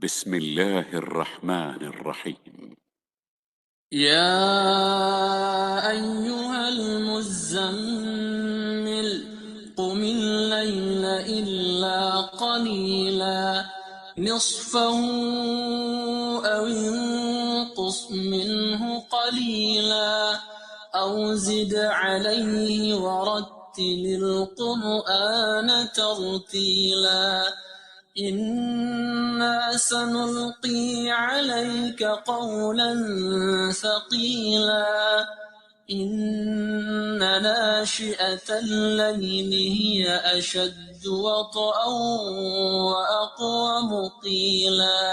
بسم الله الرحمن الرحيم. يا أيها المزمل قم الليل إلا قليلا نصفه أو انقص منه قليلا أو زد عليه ورتل القرآن ترتيلا إنا سنلقي عليك قولا ثقيلا إن ناشئة الليل هي أشد وطئا وأقوم قيلا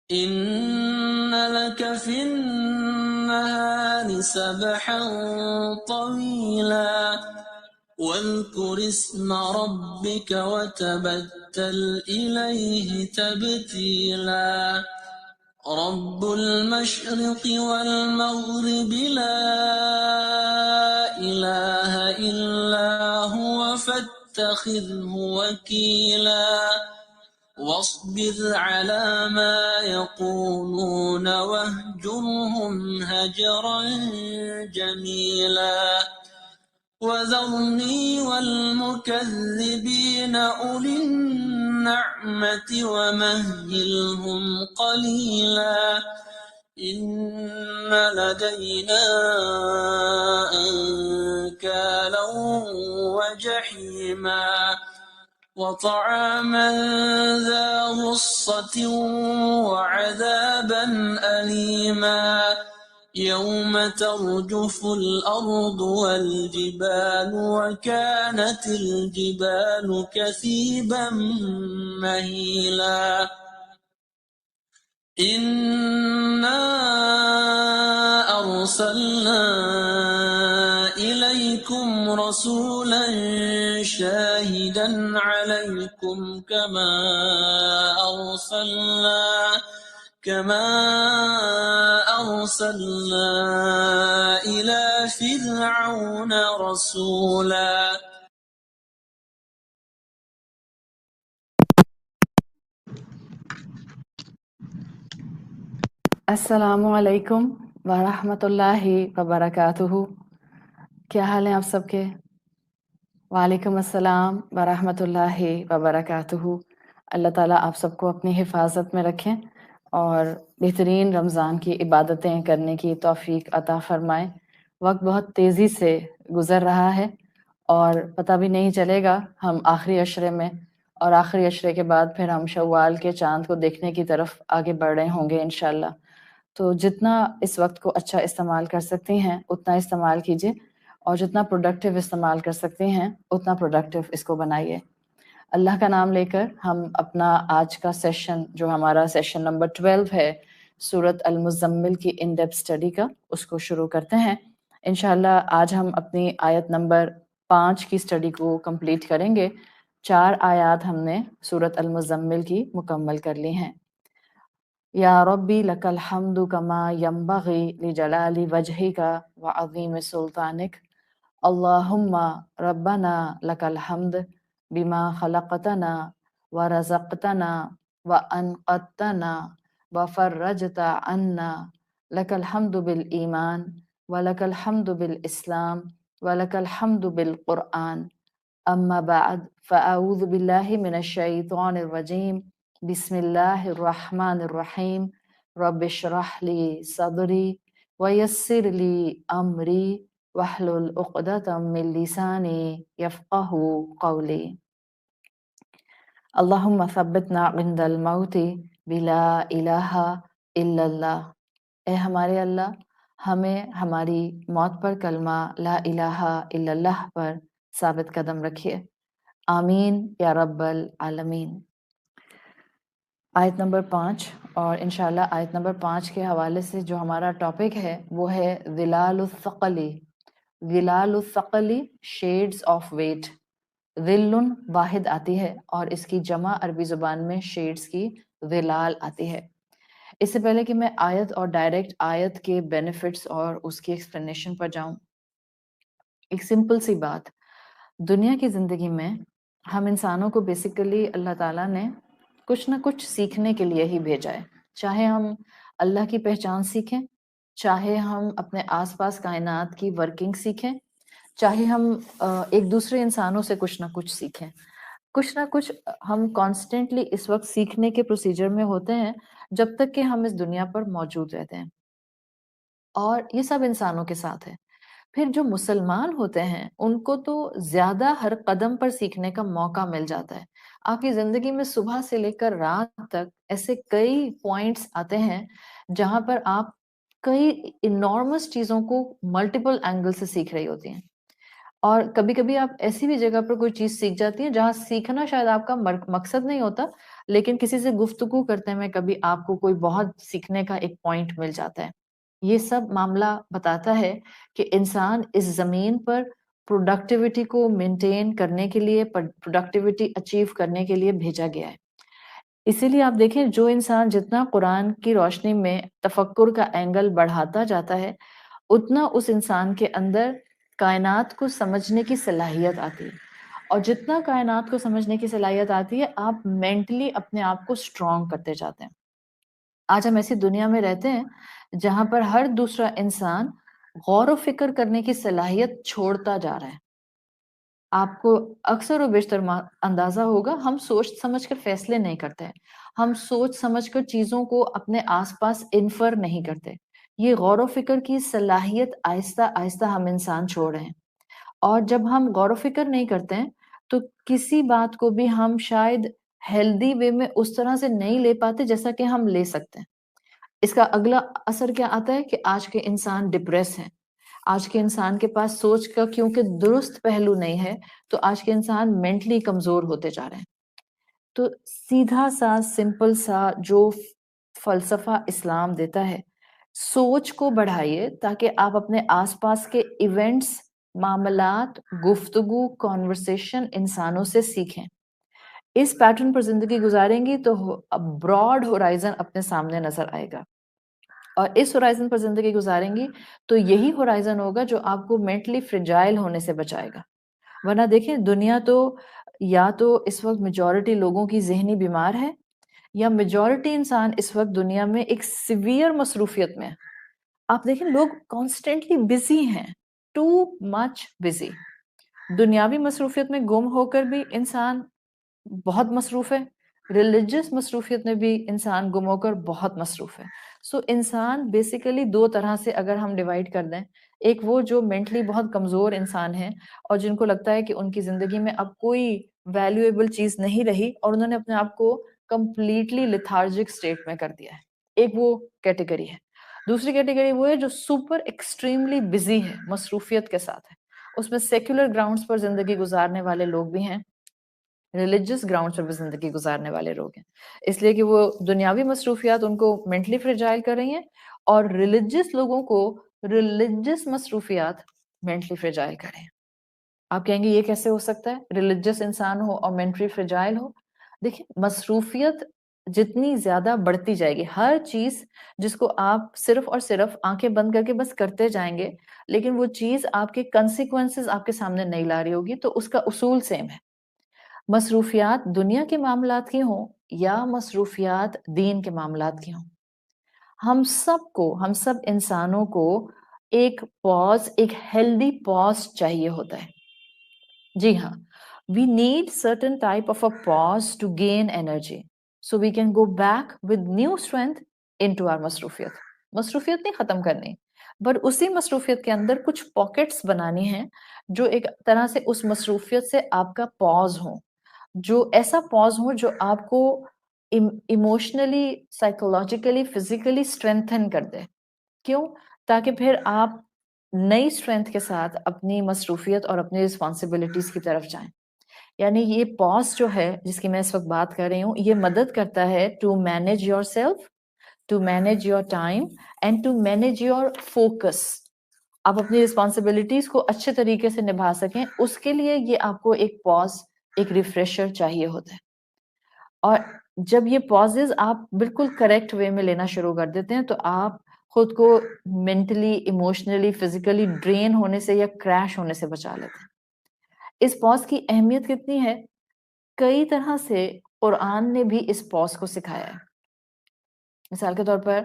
إن لك في النهار سبحا طويلا واذكر اسم ربك وتبتل إليه تبتيلا رب المشرق والمغرب لا إله إلا هو فاتخذه وكيلا واصبر على ما يقولون واهجرهم هجرا جميلا وذرني والمكذبين أولي النعمة ومهلهم قليلا إن لدينا أنكالا وجحيما وطعاما ذا غصة وعذابا أليما يوم ترجف الأرض والجبال وكانت الجبال كثيبا مهيلا إنا أرسلنا إليكم رسولا شاهدا عليكم كما أرسلنا إلى فرعون رسولا السلام علیکم ورحمۃ اللہ وبرکاتہ۔ کیا حال ہیں آپ سب کے؟ وعلیکم السلام ورحمۃ اللہ وبرکاتہ۔ اللہ تعالیٰ آپ سب کو اپنی حفاظت میں رکھیں اور بہترین رمضان کی عبادتیں کرنے کی توفیق عطا فرمائیں۔ وقت بہت تیزی سے گزر رہا ہے اور پتہ بھی نہیں چلے گا ہم آخری عشرے میں، اور آخری عشرے کے بعد پھر ہم شوال کے چاند کو دیکھنے کی طرف آگے بڑھ رہے ہوں گے انشاءاللہ۔ تو جتنا اس وقت کو اچھا استعمال کر سکتی ہیں اتنا استعمال کیجیے، اور جتنا پروڈکٹیو استعمال کر سکتے ہیں اتنا پروڈکٹیو اس کو بنائیے۔ اللہ کا نام لے کر ہم اپنا آج کا سیشن، جو ہمارا سیشن نمبر 12 ہے سورۃ المزمل کی ان ڈیپتھ اسٹڈی کا، اس کو شروع کرتے ہیں۔ انشاءاللہ آج ہم اپنی آیت نمبر 5 کی اسٹڈی کو کمپلیٹ کریں گے۔ 4 آیات ہم نے سورۃ المزمل کی مکمل کر لی ہیں۔ یا ربی لک الحمد کما ینبغی لجلال وجہک وعظیم سلطانک، اللہم ربنا لک الحمد بما خلقتنا ورزقتنا وانقذتنا وفرجت عنا، لک الحمد بالایمان ولک الحمد بالاسلام ولک الحمد بالقرآن، اما بعد فاعوذ باللہ من الشیطان الرجیم، بسم اللہ الرحمن الرحیم، رب اشرح لی صدری ویسر لی امری واحلل عقدۃ من لسانی یفقہوا قولی، اللہم ثبتنا عند الموت بلا الہ الا اللہ۔ اے ہمارے اللہ، ہمیں ہماری موت پر کلمہ لا الہ الا اللہ پر ثابت قدم رکھیے، آمین یا رب العالمین۔ آیت نمبر 5، اور انشاءاللہ آیت نمبر 5 کے حوالے سے جو ہمارا ٹاپک ہے وہ ہے ظلال الثقلی۔ ظلال الثقلی، شیڈز آف ویٹ۔ ظل واحد آتی ہے اور اس کی جمع عربی زبان میں شیڈز کی ظلال آتی ہے۔ اس سے پہلے کہ میں آیت اور ڈائریکٹ آیت کے بینیفٹس اور اس کی ایکسپلینیشن پر جاؤں، ایک سمپل سی بات، دنیا کی زندگی میں ہم انسانوں کو بیسیکلی اللہ تعالیٰ نے کچھ نہ کچھ سیکھنے کے لیے ہی بھیجا ہے. چاہے ہم اللہ کی پہچان سیکھیں، چاہے ہم اپنے آس پاس کائنات کی ورکنگ سیکھیں، چاہے ہم ایک دوسرے انسانوں سے کچھ نہ کچھ سیکھیں. کچھ نہ کچھ ہم کانسٹنٹلی اس وقت سیکھنے کے پروسیجر میں ہوتے ہیں جب تک کہ ہم اس دنیا پر موجود رہتے ہیں، اور یہ سب انسانوں کے ساتھ ہے. پھر جو مسلمان ہوتے ہیں ان کو تو زیادہ ہر قدم پر سیکھنے کا موقع مل جاتا ہے. آپ کی زندگی میں صبح سے لے کر رات تک ایسے کئی پوائنٹس آتے ہیں جہاں پر آپ کئی انارمس چیزوں کو ملٹیپل اینگل سے سیکھ رہی ہوتی ہیں. اور کبھی کبھی آپ ایسی بھی جگہ پر کوئی چیز سیکھ جاتی ہیں جہاں سیکھنا شاید آپ کا مقصد نہیں ہوتا، لیکن کسی سے گفتگو کرتے میں کبھی آپ کو کوئی بہت سیکھنے کا ایک پوائنٹ مل جاتا ہے. یہ سب معاملہ بتاتا ہے کہ انسان اس زمین پر پروڈکٹیوٹی کو مینٹین کرنے کے لیے، پروڈکٹیوٹی اچیو کرنے کے لیے بھیجا گیا ہے. اسی لیے آپ دیکھیں جو انسان جتنا قرآن کی روشنی میں تفکر کا اینگل بڑھاتا جاتا ہے اتنا اس انسان کے اندر کائنات کو سمجھنے کی صلاحیت آتی ہے. اور جتنا کائنات کو سمجھنے کی صلاحیت آتی ہے آپ مینٹلی اپنے آپ کو اسٹرانگ کرتے جاتے ہیں. آج ہم ایسی دنیا میں رہتے ہیں جہاں پر ہر دوسرا انسان غور و فکر کرنے کی صلاحیت چھوڑتا جا رہا ہے. آپ کو اکثر و بیشتر اندازہ ہوگا ہم سوچ سمجھ کر فیصلے نہیں کرتے ہیں، ہم سوچ سمجھ کر چیزوں کو اپنے آس پاس انفر نہیں کرتے. یہ غور و فکر کی صلاحیت آہستہ آہستہ ہم انسان چھوڑ رہے ہیں. اور جب ہم غور و فکر نہیں کرتے ہیں تو کسی بات کو بھی ہم شاید ہیلدی وے میں اس طرح سے نہیں لے پاتے جیسا کہ ہم لے سکتے ہیں. اس کا اگلا اثر کیا آتا ہے کہ آج کے انسان ڈپریس ہیں. آج کے انسان کے پاس سوچ کا کیونکہ درست پہلو نہیں ہے تو آج کے انسان مینٹلی کمزور ہوتے جا رہے ہیں. تو سیدھا سا سمپل سا جو فلسفہ اسلام دیتا ہے، سوچ کو بڑھائیے تاکہ آپ اپنے آس پاس کے ایونٹس، معاملات، گفتگو، کانورسیشن انسانوں سے سیکھیں. اس پیٹرن پر زندگی گزاریں گی تو براڈ ہورائزن اپنے سامنے نظر آئے گا، اور اس ہورائزن پر زندگی گزاریں گی تو یہی ہورائزن ہوگا جو آپ کو مینٹلی فریجائل ہونے سے بچائے گا. ورنہ دیکھیں دنیا تو یا تو اس وقت میجورٹی لوگوں کی ذہنی بیمار ہے، یا میجورٹی انسان اس وقت دنیا میں ایک سیویئر مصروفیت میں ہے. آپ دیکھیں لوگ کانسٹنٹلی بزی ہیں، ٹو مچ بزی. دنیاوی مصروفیت میں گم ہو کر بھی انسان بہت مصروف ہے، ریلیجس مصروفیت میں بھی انسان گم ہو کر بہت مصروف ہے. سو انسان بیسیکلی دو طرح سے اگر ہم ڈیوائڈ کر دیں، ایک وہ جو مینٹلی بہت کمزور انسان ہیں اور جن کو لگتا ہے کہ ان کی زندگی میں اب کوئی ویلیویبل چیز نہیں رہی اور انہوں نے اپنے آپ کو کمپلیٹلی لیتھارجک اسٹیٹ میں کر دیا ہے، ایک وہ کیٹیگری ہے. دوسری کیٹیگری وہ ہے جو سپر ایکسٹریملی بزی ہے، مصروفیت کے ساتھ ہے. اس میں سیکولر گراؤنڈز پر زندگی گزارنے والے لوگ بھی ہیں، ریلیجس گراؤنڈ پر بھی زندگی گزارنے والے لوگ ہیں. اس لیے کہ وہ دنیاوی مصروفیات ان کو مینٹلی فریجائل کر رہی ہیں، اور ریلیجس لوگوں کو ریلیجس مصروفیات مینٹلی فریجائل کر رہے ہیں. آپ کہیں گے یہ کیسے ہو سکتا ہے، ریلیجس انسان ہو اور مینٹلی فریجائل ہو؟ دیکھیں مصروفیت جتنی زیادہ بڑھتی جائے گی، ہر چیز جس کو آپ صرف اور صرف آنکھیں بند کر کے بس کرتے جائیں گے لیکن وہ چیز آپ کے کنسیکوینسز آپ کے سامنے نہیں لا رہی ہوگی، تو اس کا اصول سیم ہے. مصروفیات دنیا کے معاملات کی ہوں یا مصروفیات دین کے معاملات کی ہوں، ہم سب انسانوں کو ایک پاز، ایک ہیلدی پاز چاہیے ہوتا ہے. جی ہاں، we need certain type of a pause to gain energy so we can go back with new strength into our مصروفیت نہیں ختم کرنی، پر اسی مصروفیت کے اندر کچھ پاکٹس بنانی ہیں جو ایک طرح سے اس مصروفیت سے آپ کا پاز ہوں، جو ایسا پاز ہو جو آپ کو ایموشنلی، سائیکولوجیکلی، فزیکلی اسٹرینتھن کر دے. کیوں؟ تاکہ پھر آپ نئی اسٹرینتھ کے ساتھ اپنی مصروفیت اور اپنی رسپانسبلٹیز کی طرف جائیں. یعنی یہ پاز جو ہے جس کی میں اس وقت بات کر رہی ہوں، یہ مدد کرتا ہے to manage yourself, to manage your time and to manage your focus. آپ اپنی رسپانسبلٹیز کو اچھے طریقے سے نبھا سکیں، اس کے لیے یہ آپ کو ایک پاز، ایک ریفریشر چاہیے ہوتا ہے. اور جب یہ پازز آپ بالکل کریکٹ وے میں لینا شروع کر دیتے ہیں تو آپ خود کو مینٹلی، ایموشنلی، فزیکلی ڈرین ہونے سے یا کریش ہونے سے بچا لیتے ہیں. اس پاز کی اہمیت کتنی ہے کئی طرح سے قرآن نے بھی اس پوز کو سکھایا ہے. مثال کے طور پر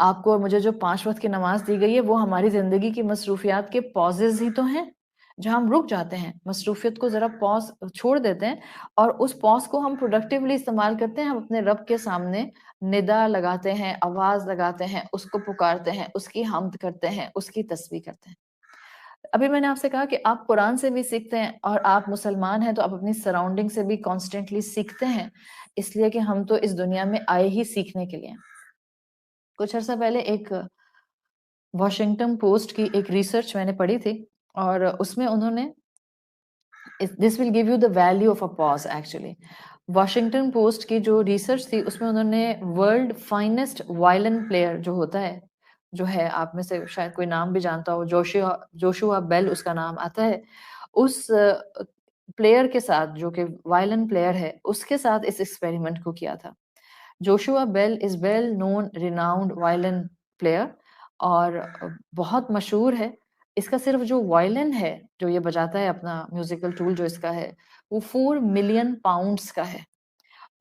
آپ کو اور مجھے جو 5 وقت کی نماز دی گئی ہے وہ ہماری زندگی کی مصروفیات کے پازز ہی تو ہیں جہاں ہم رک جاتے ہیں, مصروفیت کو ذرا پاز چھوڑ دیتے ہیں اور اس پاز کو ہم پروڈکٹیولی استعمال کرتے ہیں. ہم اپنے رب کے سامنے ندا لگاتے ہیں, آواز لگاتے ہیں, اس کو پکارتے ہیں, اس کی حمد کرتے ہیں, اس کی تسبیح کرتے ہیں. ابھی میں نے آپ سے کہا کہ آپ قرآن سے بھی سیکھتے ہیں اور آپ مسلمان ہیں تو آپ اپنی سراؤنڈنگ سے بھی کانسٹنٹلی سیکھتے ہیں, اس لیے کہ ہم تو اس دنیا میں آئے ہی سیکھنے کے لیے. کچھ عرصہ پہلے ایک واشنگٹن پوسٹ کی ایک ریسرچ میں نے پڑھی تھی اور اس میں انہوں نے this will give you the value of a pause. Actually Washington Post کی جو ریسرچ تھی اس میں انہوں نے ورلڈ فائنسٹ وائلن پلیئر جو ہوتا ہے, جو ہے آپ میں سے شاید کوئی نام بھی جانتا ہو, جوشوا بیل اس کا نام آتا ہے, اس پلیئر کے ساتھ جو کہ وائلن پلیئر ہے اس کے ساتھ اس ایکسپیریمنٹ کو کیا تھا. Joshua Bell is well known renowned violin player اور بہت مشہور ہے. اس کا صرف جو وائلن ہے جو یہ بجاتا ہے, اپنا میوزیکل ٹول جو اس کا ہے, وہ 4 ملین پاؤنڈس کا ہے.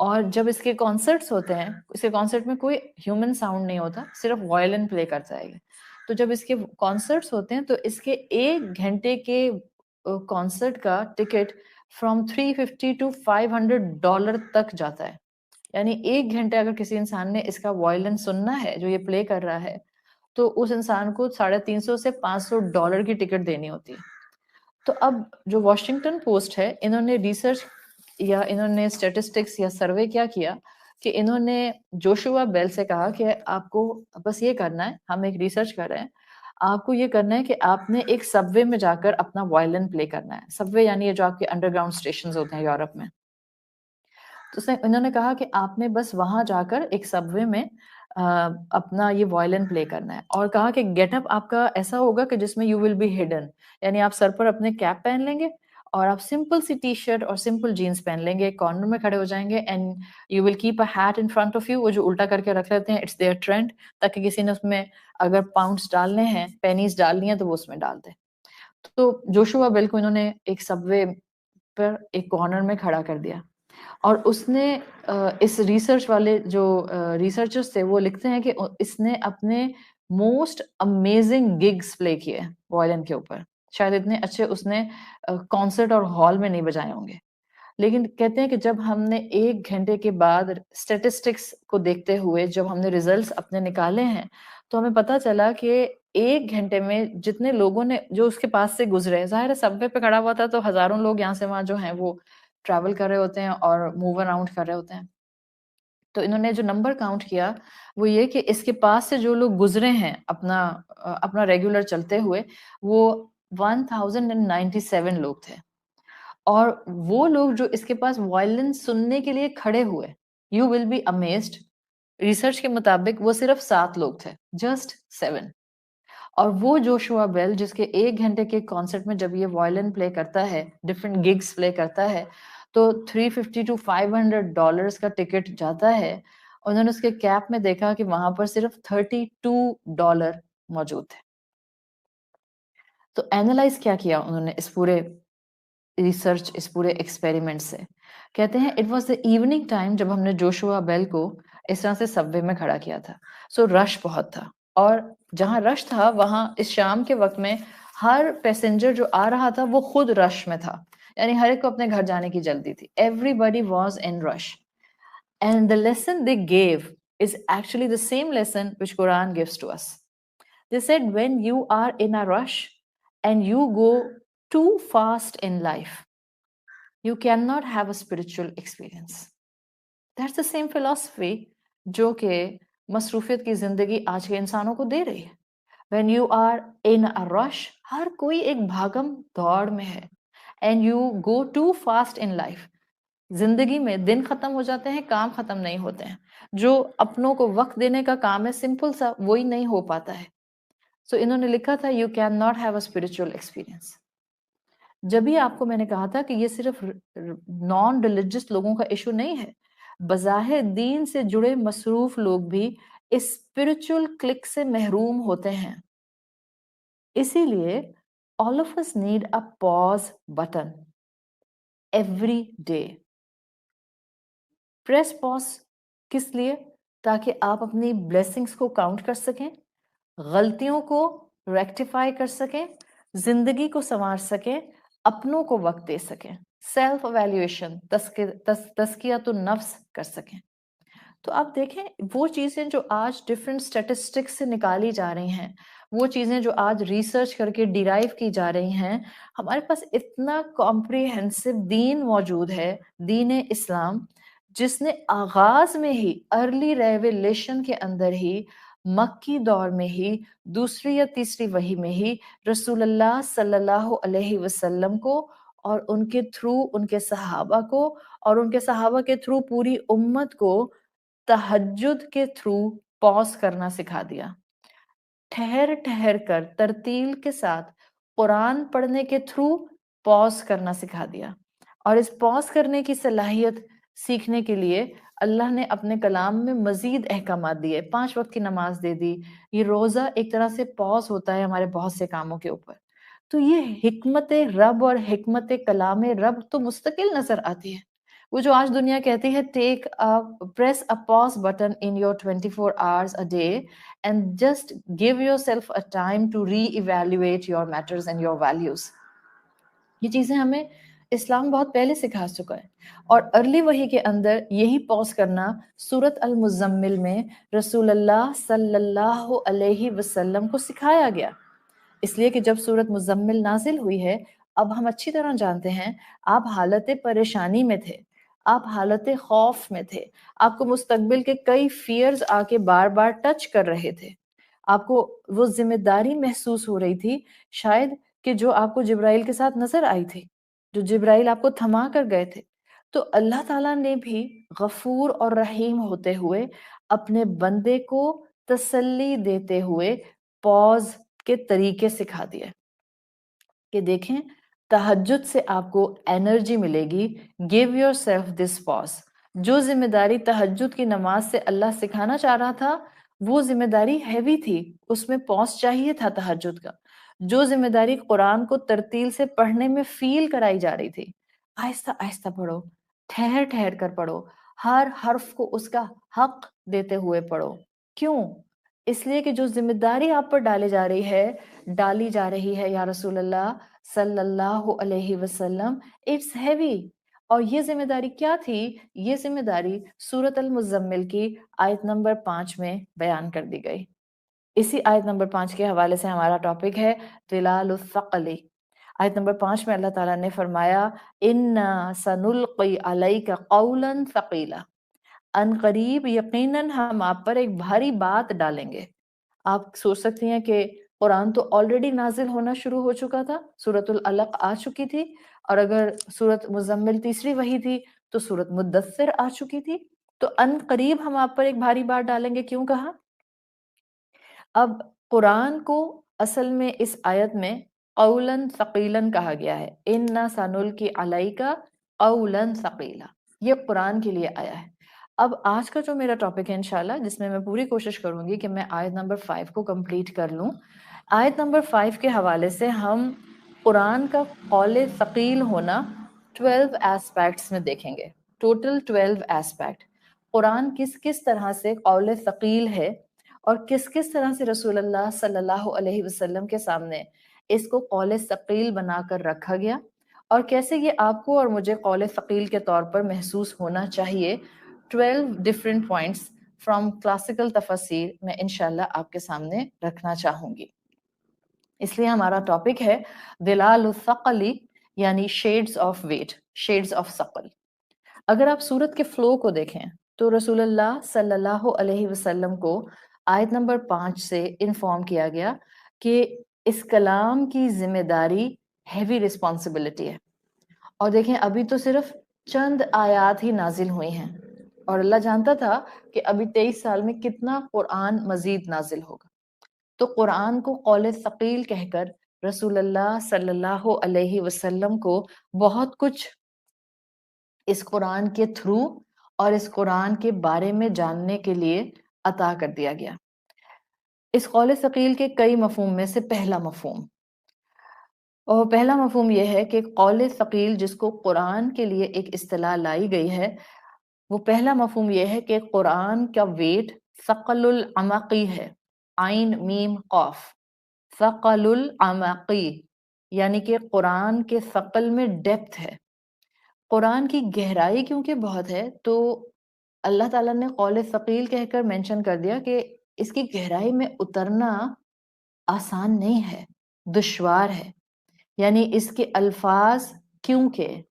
اور جب اس کے کانسرٹس ہوتے ہیں, اس کے کانسرٹ میں کوئی ہیومن ساؤنڈ نہیں ہوتا, صرف وائلن پلے کرتا ہے. تو جب اس کے کانسرٹس ہوتے ہیں تو اس کے 1 گھنٹے کے کانسرٹ کا ٹکٹ فرام $350 to $500 تک جاتا ہے. یعنی 1 گھنٹے اگر کسی انسان نے اس کا وائلن سننا ہے جو یہ پلے کر رہا ہے تو اس انسان کو $350 سے $500 کی ٹکٹ دینی ہوتی ہے. تو اب جو واشنگٹن پوسٹ ہے, انہوں نے ریسرچ یا انہوں نے اسٹیٹسٹکس یا سروے کیا کہ انہوں نے جوشوا بیل سے کہا کہ آپ کو بس یہ کرنا ہے, ہم ایک ریسرچ کر رہے ہیں, آپ کو یہ کرنا ہے کہ آپ نے ایک سب وے میں جا کر اپنا وائلن پلے کرنا ہے. سب وے یعنی یہ جو آپ کے انڈر گراؤنڈ اسٹیشنز ہوتے ہیں یورپ میں. تو انہوں نے کہا کہ آپ نے بس وہاں جا کر ایک سب وے میں اپنا یہ وائلن پلے کرنا ہے, اور کہا کہ گیٹ اپ آپ کا ایسا ہوگا کہ جس میں یو ول بی ہڈن, یعنی آپ سر پر اپنے کیپ پہن لیں گے اور آپ سمپل سی ٹی شرٹ اور سمپل جینس پہن لیں گے, کارنر میں کھڑے ہو جائیں گے, and you will keep a hat in front of you, وہ جو الٹا کر کے رکھ لیتے ہیں, اٹس دیئر ٹرینڈ, تاکہ کسی نے اس میں اگر پاؤنڈس ڈالنے ہیں, پینیز ڈالنی ہیں تو وہ اس میں ڈال دے. تو جوشوا بیل کو انہوں نے ایک سب وے پر ایک کارنر میں کھڑا کر دیا, اور اس نے اس ریسرچ والے جو ریسرچرز تھے وہ لکھتے ہیں کہ اس نے اپنے موسٹ امیزنگ گگز پلے کیے وائلن کے اوپر. شاید اتنے اچھے اس نے کانسرٹ اور ہال میں نہیں بجائے ہوں گے, لیکن کہتے ہیں کہ جب ہم نے 1 گھنٹے کے بعد اسٹیٹسٹکس کو دیکھتے ہوئے جب ہم نے ریزلٹس اپنے نکالے ہیں تو ہمیں پتا چلا کہ 1 گھنٹے میں جتنے لوگوں نے جو اس کے پاس سے گزرے, ظاہر ہے سب وے پہ کھڑا ہوا تھا تو ہزاروں لوگ یہاں سے وہاں جو ہیں وہ ٹریول کر رہے ہوتے ہیں اور موو اراؤنڈ کر رہے ہوتے ہیں. تو انہوں نے جو نمبر کاؤنٹ کیا وہ یہ کہ اس کے پاس سے جو لوگ گزرے ہیں اپنا ریگولر چلتے ہوئے, وہ 1097 لوگ تھے. اور وہ لوگ جو اس کے پاس وائلن سننے کے لیے کھڑے ہوئے, you will be amazed, research کے مطابق وہ صرف 7 لوگ تھے, جسٹ 7. اور وہ جوشوا بیل جس کے 1 گھنٹے کے کانسرٹ میں جب یہ وائلن پلے کرتا ہے, ڈفرینٹ گگز پلے کرتا ہے, تو $350 to $500 کا ٹکٹ جاتا ہے. انہوں نے اس کے کیپ میں دیکھا کہ وہاں پر صرف $32 موجود تھے. تو اینالائز کیا انہوں نے اس پورے ریسرچ, اس پورے ایکسپیریمنٹ سے, کہتے ہیں it was the evening time جب ہم نے جوشوا بیل کو اس طرح سے سب وے میں کھڑا کیا تھا. سو رش بہت تھا, اور جہاں رش تھا وہاں اس شام کے وقت میں ہر پیسنجر جو آ رہا تھا وہ خود رش میں تھا, یعنی ہر ایک کو اپنے گھر جانے کی جلدی تھی. Everybody was in rush. And the lesson they gave is actually the same lesson which Quran gives to us. They said when you are in a rush and you go too fast in life, you cannot have a spiritual experience. That's the same philosophy جو کہ مصروفیت کی زندگی آج کے انسانوں کو دے رہی ہے. When you are in a rush, ہر کوئی ایک بھاگم دوڑ میں ہے, and you go too fast in life, زندگی میں دن ختم ہو جاتے ہیں, کام ختم نہیں ہوتے ہیں, جو اپنوں کو وقت دینے کا کام ہے سمپل سا وہی نہیں ہو پاتا ہے. سو انہوں نے لکھا تھا you cannot have a spiritual experience. جبھی آپ کو میں نے کہا تھا کہ یہ صرف نان ریلیجس لوگوں کا ایشو نہیں ہے, بظاہر دین سے جڑے مصروف لوگ بھی اس اسپرچل کلک سے محروم ہوتے ہیں. اسی لیے all of us need a pause button every day. Press pause کس لیے؟ تاکہ آپ اپنی بلیسنگز کو کاؤنٹ کر سکیں، غلطیوں کو ریکٹیفائی کر سکیں، زندگی کو سنوار سکیں، اپنوں کو وقت دے سکیں، سیلف ایویلیویشن، تزکیۃ النفس کر سکیں۔ تو آپ دیکھیں وہ چیزیں جو آج ڈفرینٹ اسٹیٹسٹکس سے نکالی جا رہی ہیں، وہ چیزیں جو آج ریسرچ کر کے ڈیرائیو کی جا رہی ہیں، ہمارے پاس اتنا کمپریہنسو دین موجود ہے، دین اسلام، جس نے آغاز میں ہی ارلی ریویلیشن کے اندر ہی مکی دور میں ہی دوسری یا تیسری وحی میں ہی رسول اللہ صلی اللہ علیہ وسلم کو اور ان کے تھرو ان کے صحابہ کو اور ان کے صحابہ کے تھرو پوری امت کو تہجد کے تھرو پاز کرنا سکھا دیا، ٹھہر ٹھہر کر ترتیل کے ساتھ قرآن پڑھنے کے تھرو پاز کرنا سکھا دیا۔ اور اس پاز کرنے کی صلاحیت سیکھنے کے لیے اللہ نے اپنے کلام میں مزید احکامات دیے، 5 وقت کی نماز دے دی، یہ روزہ ایک طرح سے پاز ہوتا ہے ہمارے بہت سے کاموں کے اوپر۔ تو یہ حکمت رب اور حکمت کلام رب تو مستقل نظر آتی ہے۔ وہ جو آج دنیا کہتی ہے press a pause button in your 24 hours a day and just give yourself a time to re-evaluate your matters and your values۔ یہ چیزیں ہمیں اسلام بہت پہلے سکھا چکا ہے، اور ارلی وحی کے اندر یہی پاز کرنا سورت المزمل میں رسول اللہ صلی اللہ علیہ وسلم کو سکھایا گیا۔ اس لیے کہ جب سورت مزمل نازل ہوئی ہے، اب ہم اچھی طرح جانتے ہیں آپ حالت پریشانی میں تھے، آپ حالت خوف میں تھے، آپ کو مستقبل کے کئی فیئرز آ کے بار بار ٹچ کر رہے تھے، آپ کو وہ ذمہ داری محسوس ہو رہی تھی شاید کہ جو آپ کو جبرائیل کے ساتھ نظر آئی تھی، جو جبرائیل آپ کو تھما کر گئے تھے۔ تو اللہ تعالیٰ نے بھی غفور اور رحیم ہوتے ہوئے اپنے بندے کو تسلی دیتے ہوئے پاز کے طریقے سکھا دیا کہ دیکھیں تہجد سے آپ کو انرجی ملے گی، give yourself this pause۔ جو ذمہ داری تہجد کی نماز سے اللہ سکھانا چاہ رہا تھا وہ ذمہ داری ہیوی تھی، اس میں پاز چاہیے تھا تہجد کا۔ جو ذمہ داری قرآن کو ترتیل سے پڑھنے میں فیل کرائی جا رہی تھی، آہستہ آہستہ پڑھو، ٹھہر ٹھہر کر پڑھو، ہر حرف کو اس کا حق دیتے ہوئے پڑھو۔ کیوں؟ اس لیے کہ جو ذمہ داری آپ پر ڈالی جا رہی ہے یا رسول اللہ صلی اللہ علیہ وسلم، اٹس ہیوی۔ اور یہ ذمہ داری کیا تھی؟ یہ ذمہ داری سورت المزمل کی آیت نمبر 5 میں بیان کر دی گئی۔ اسی آیت نمبر 5 کے حوالے سے ہمارا ٹاپک ہے ظلال الثقل۔ آیت نمبر 5 میں اللہ تعالیٰ نے فرمایا اِنَّا سَنُلْقِي عَلَيْكَ قَوْلًا ثَقِيلًا، ان قریب یقیناً ہم آپ پر ایک بھاری بات ڈالیں گے۔ آپ سوچ سکتی ہیں کہ قرآن تو آلریڈی نازل ہونا شروع ہو چکا تھا، سورت العلق آ چکی تھی، اور اگر سورت مزمل تیسری وحی تھی تو سورت مدثر آ چکی تھی، تو ان قریب ہم آپ پر ایک بھاری بات ڈالیں گے۔ کیوں کہا؟ اب قرآن کو اصل میں اس آیت میں قولاً ثقیلاً کہا گیا ہے، اِنَّا سَنُلْقِي عَلَيْكَ قَوْلًا ثَقِيلًا، یہ قرآن کے لیے آیا ہے۔ اب آج کا جو میرا ٹاپک ہے انشاءاللہ، جس میں پوری کوشش کروں گی کہ میں آیت نمبر 5 کو کمپلیٹ کر لوں۔ آیت نمبر 5 کے حوالے سے ہم قرآن کا قول ثقیل ہونا 12 ایسپیکٹس میں دیکھیں گے، ٹوٹل 12 ایسپیکٹ۔ قرآن کس کس طرح سے قول ثقیل ہے اور کس کس طرح سے رسول اللہ صلی اللہ علیہ وسلم کے سامنے اس کو قول ثقیل بنا کر رکھا گیا، اور کیسے یہ آپ کو اور مجھے قول ثقیل کے طور پر محسوس ہونا چاہیے۔ 12 ڈفرینٹ پوائنٹس فرام کلاسیکل تفسیر میں انشاءاللہ آپ کے سامنے رکھنا چاہوں گی۔ اس لیے ہمارا ٹاپک ہے ظلال الثقل، یعنی shades of weight, shades of ثقل۔ اگر آپ سورت کے فلو کو دیکھیں تو رسول اللہ صلی اللہ علیہ وسلم کو آیت نمبر 5 سے انفارم کیا گیا کہ اس کلام کی ذمہ داری ہیوی رسپانسبلٹی ہے، اور دیکھیں ابھی تو صرف چند آیات ہی نازل ہوئی ہیں، اور اللہ جانتا تھا کہ ابھی 23 سال میں کتنا قرآن مزید نازل ہوگا۔ تو قرآن کو قول ثقیل کہہ کر رسول اللہ صلی اللہ علیہ وسلم کو بہت کچھ اس قرآن کے تھرو اور اس قرآن کے بارے میں جاننے کے لیے عطا کر دیا گیا۔ اس قول ثقیل کے کئی مفہوم میں سے پہلا مفہوم یہ ہے کہ قول ثقیل جس کو قرآن کے لیے ایک اصطلاح لائی گئی ہے، وہ پہلا مفہوم یہ ہے کہ قرآن کا ویٹ ثقل العمقی ہے، عین میم قاف، ثقل العمقی، یعنی کہ قرآن کے ثقل میں ڈیپتھ ہے. قرآن کی گہرائی کیونکہ بہت ہے تو اللہ تعالیٰ نے قول ثقیل کہہ کر مینشن کر دیا کہ اس کی گہرائی میں اترنا آسان نہیں ہے، دشوار ہے. یعنی اس کے الفاظ کیونکہ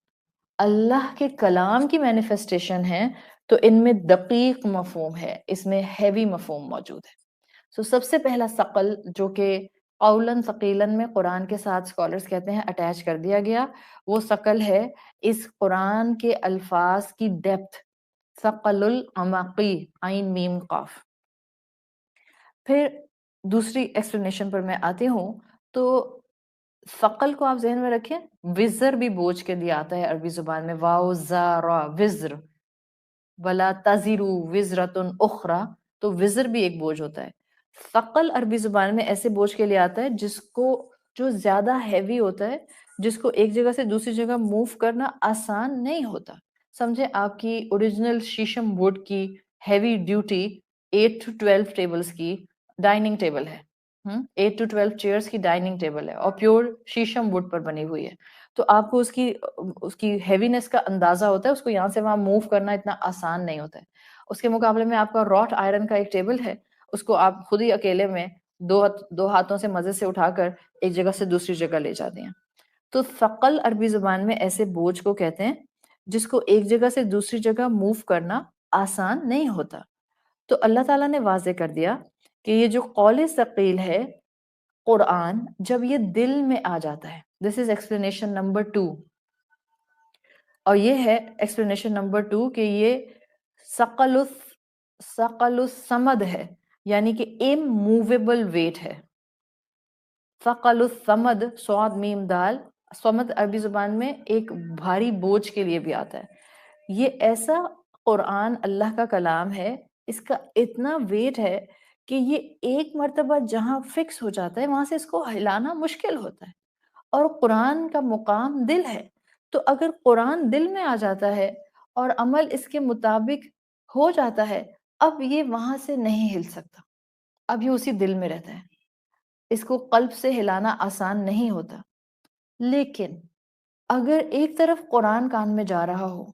اللہ کے کلام کی مینیفیسٹیشن ہے تو ان میں دقیق مفہوم ہے، اس میں ہیوی مفہوم موجود ہے. سو سب سے پہلا ثقل جو کہ قولاً ثقیلاً میں قرآن کے ساتھ اسکالرز کہتے ہیں اٹیچ کر دیا گیا، وہ ثقل ہے اس قرآن کے الفاظ کی ڈیپتھ، ثقل العمقی، عین میم قاف. پھر دوسری ایکسپلینیشن پر میں آتی ہوں تو ثقل کو آپ ذہن میں رکھیں، وزر بھی بوجھ کے دیا آتا ہے عربی زبان میں، واو زا را، وزر، ولا تزرو وزرتن اخرى، تو وزر بھی ایک بوجھ ہوتا ہے. ثقل عربی زبان میں ایسے بوجھ کے لیے آتا ہے جس کو جو زیادہ ہیوی ہوتا ہے، جس کو ایک جگہ سے دوسری جگہ موو کرنا آسان نہیں ہوتا. سمجھے آپ کی اوریجنل شیشم ووڈ کی ہیوی ڈیوٹی 8 to 12 ٹیبلز کی ڈائننگ ٹیبل ہے، 8 to 12 چیئرز کی ڈائننگ ٹیبل ہے اور پیور شیشم ووڈ پر بنی ہوئی ہے. تو آپ کو اس کی ہیوینس کا اندازہ ہوتا ہے، اس کو یہاں سے وہاں موو کرنا اتنا آسان نہیں ہوتا ہے. اس کے مقابلے میں آپ کا راٹ آئرن کا ایک ٹیبل ہے، اس کو آپ خود ہی اکیلے میں دو ہاتھوں سے مزے سے اٹھا کر ایک جگہ سے دوسری جگہ لے جاتے ہیں. تو ثقل عربی زبان میں ایسے بوجھ کو کہتے ہیں جس کو ایک جگہ سے دوسری جگہ موو کرنا آسان نہیں ہوتا. تو اللہ تعالیٰ نے واضح کر دیا کہ یہ جو قول ثقیل ہے قرآن، جب یہ دل میں آ جاتا ہے، دس از ایکسپلینیشن نمبر 2. اور یہ ہے ایکسپلینیشن نمبر 2 کہ یہ ثقل الصمد ہے، یعنی کہ اموویبل ویٹ ہے. ثقل الصمد، صاد میم دال، صمد عربی زبان میں ایک بھاری بوجھ کے لیے بھی آتا ہے. یہ ایسا قرآن اللہ کا کلام ہے، اس کا اتنا ویٹ ہے کہ یہ ایک مرتبہ جہاں فکس ہو جاتا ہے وہاں سے اس کو ہلانا مشکل ہوتا ہے. اور قرآن کا مقام دل ہے، تو اگر قرآن دل میں آ جاتا ہے اور عمل اس کے مطابق ہو جاتا ہے، اب یہ وہاں سے نہیں ہل سکتا، اب یہ اسی دل میں رہتا ہے، اس کو قلب سے ہلانا آسان نہیں ہوتا. لیکن اگر ایک طرف قرآن کان میں جا رہا ہو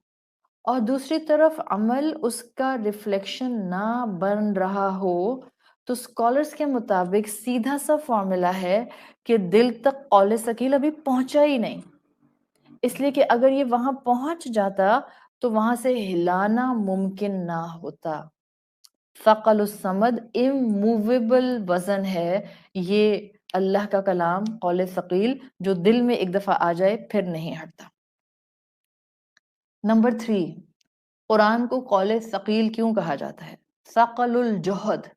اور دوسری طرف عمل اس کا ریفلیکشن نہ بن رہا ہو، تو اسکالرز کے مطابق سیدھا سا فارمولا ہے کہ دل تک قول ثقیل ابھی پہنچا ہی نہیں. اس لیے کہ اگر یہ وہاں پہنچ جاتا تو وہاں سے ہلانا ممکن نہ ہوتا. ثقل الصمد اموویبل وزن ہے یہ اللہ کا کلام قول ثقیل، جو دل میں ایک دفعہ آ جائے پھر نہیں ہٹتا. نمبر 3، قرآن کو قول ثقیل کیوں کہا جاتا ہے؟ ثقل الجہد،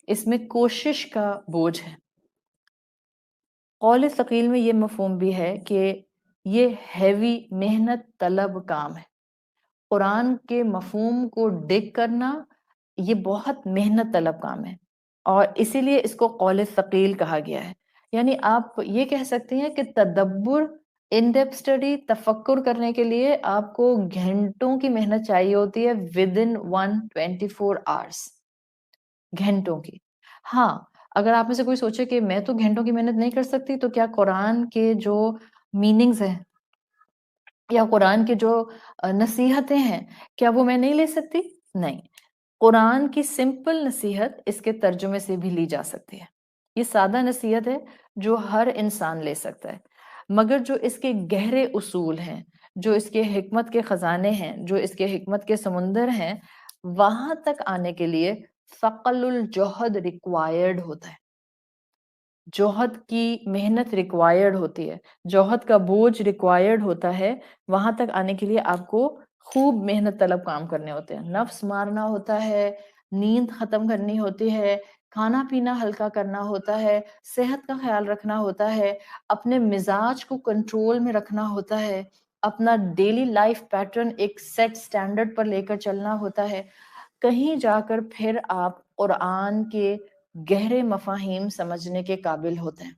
اس میں کوشش کا بوجھ ہے. قول ثقیل میں یہ مفہوم بھی ہے کہ یہ ہیوی محنت طلب کام ہے. قرآن کے مفہوم کو ڈگ کرنا یہ بہت محنت طلب کام ہے، اور اسی لیے اس کو قول ثقیل کہا گیا ہے. یعنی آپ یہ کہہ سکتے ہیں کہ تدبر، ان ڈیپ اسٹڈی، تفکر کرنے کے لیے آپ کو گھنٹوں کی محنت چاہیے ہوتی ہے ودن 124 hours، گھنٹوں کی. ہاں، اگر آپ میں سے کوئی سوچے کہ میں تو گھنٹوں کی محنت نہیں کر سکتی، تو کیا قرآن کے جو میننگز ہیں یا قرآن کے جو نصیحتیں ہیں کیا وہ میں نہیں لے سکتی؟ نہیں، قرآن کی سمپل نصیحت اس کے ترجمے سے بھی لی جا سکتی ہے. یہ سادہ نصیحت ہے جو ہر انسان لے سکتا ہے، مگر جو اس کے گہرے اصول ہیں، جو اس کے حکمت کے خزانے ہیں، جو اس کے حکمت کے سمندر ہیں، وہاں تک آنے کے لیے ثقل الجہد ریکوائرڈ ہوتا ہے. جوہد کی محنت ریکوائرڈ ہوتی ہے، جوہد کا بوجھ ریکوائرڈ ہوتا ہے. وہاں تک آنے کے لیے آپ کو خوب محنت طلب کام کرنے ہوتے ہیں، نفس مارنا ہوتا ہے، نیند ختم کرنی ہوتی ہے، کھانا پینا ہلکا کرنا ہوتا ہے، صحت کا خیال رکھنا ہوتا ہے، اپنے مزاج کو کنٹرول میں رکھنا ہوتا ہے، اپنا ڈیلی لائف پیٹرن ایک سیٹ سٹینڈرڈ پر لے کر چلنا ہوتا ہے. کہیں جا کر پھر آپ قرآن کے گہرے مفاہیم سمجھنے کے قابل ہوتے ہیں.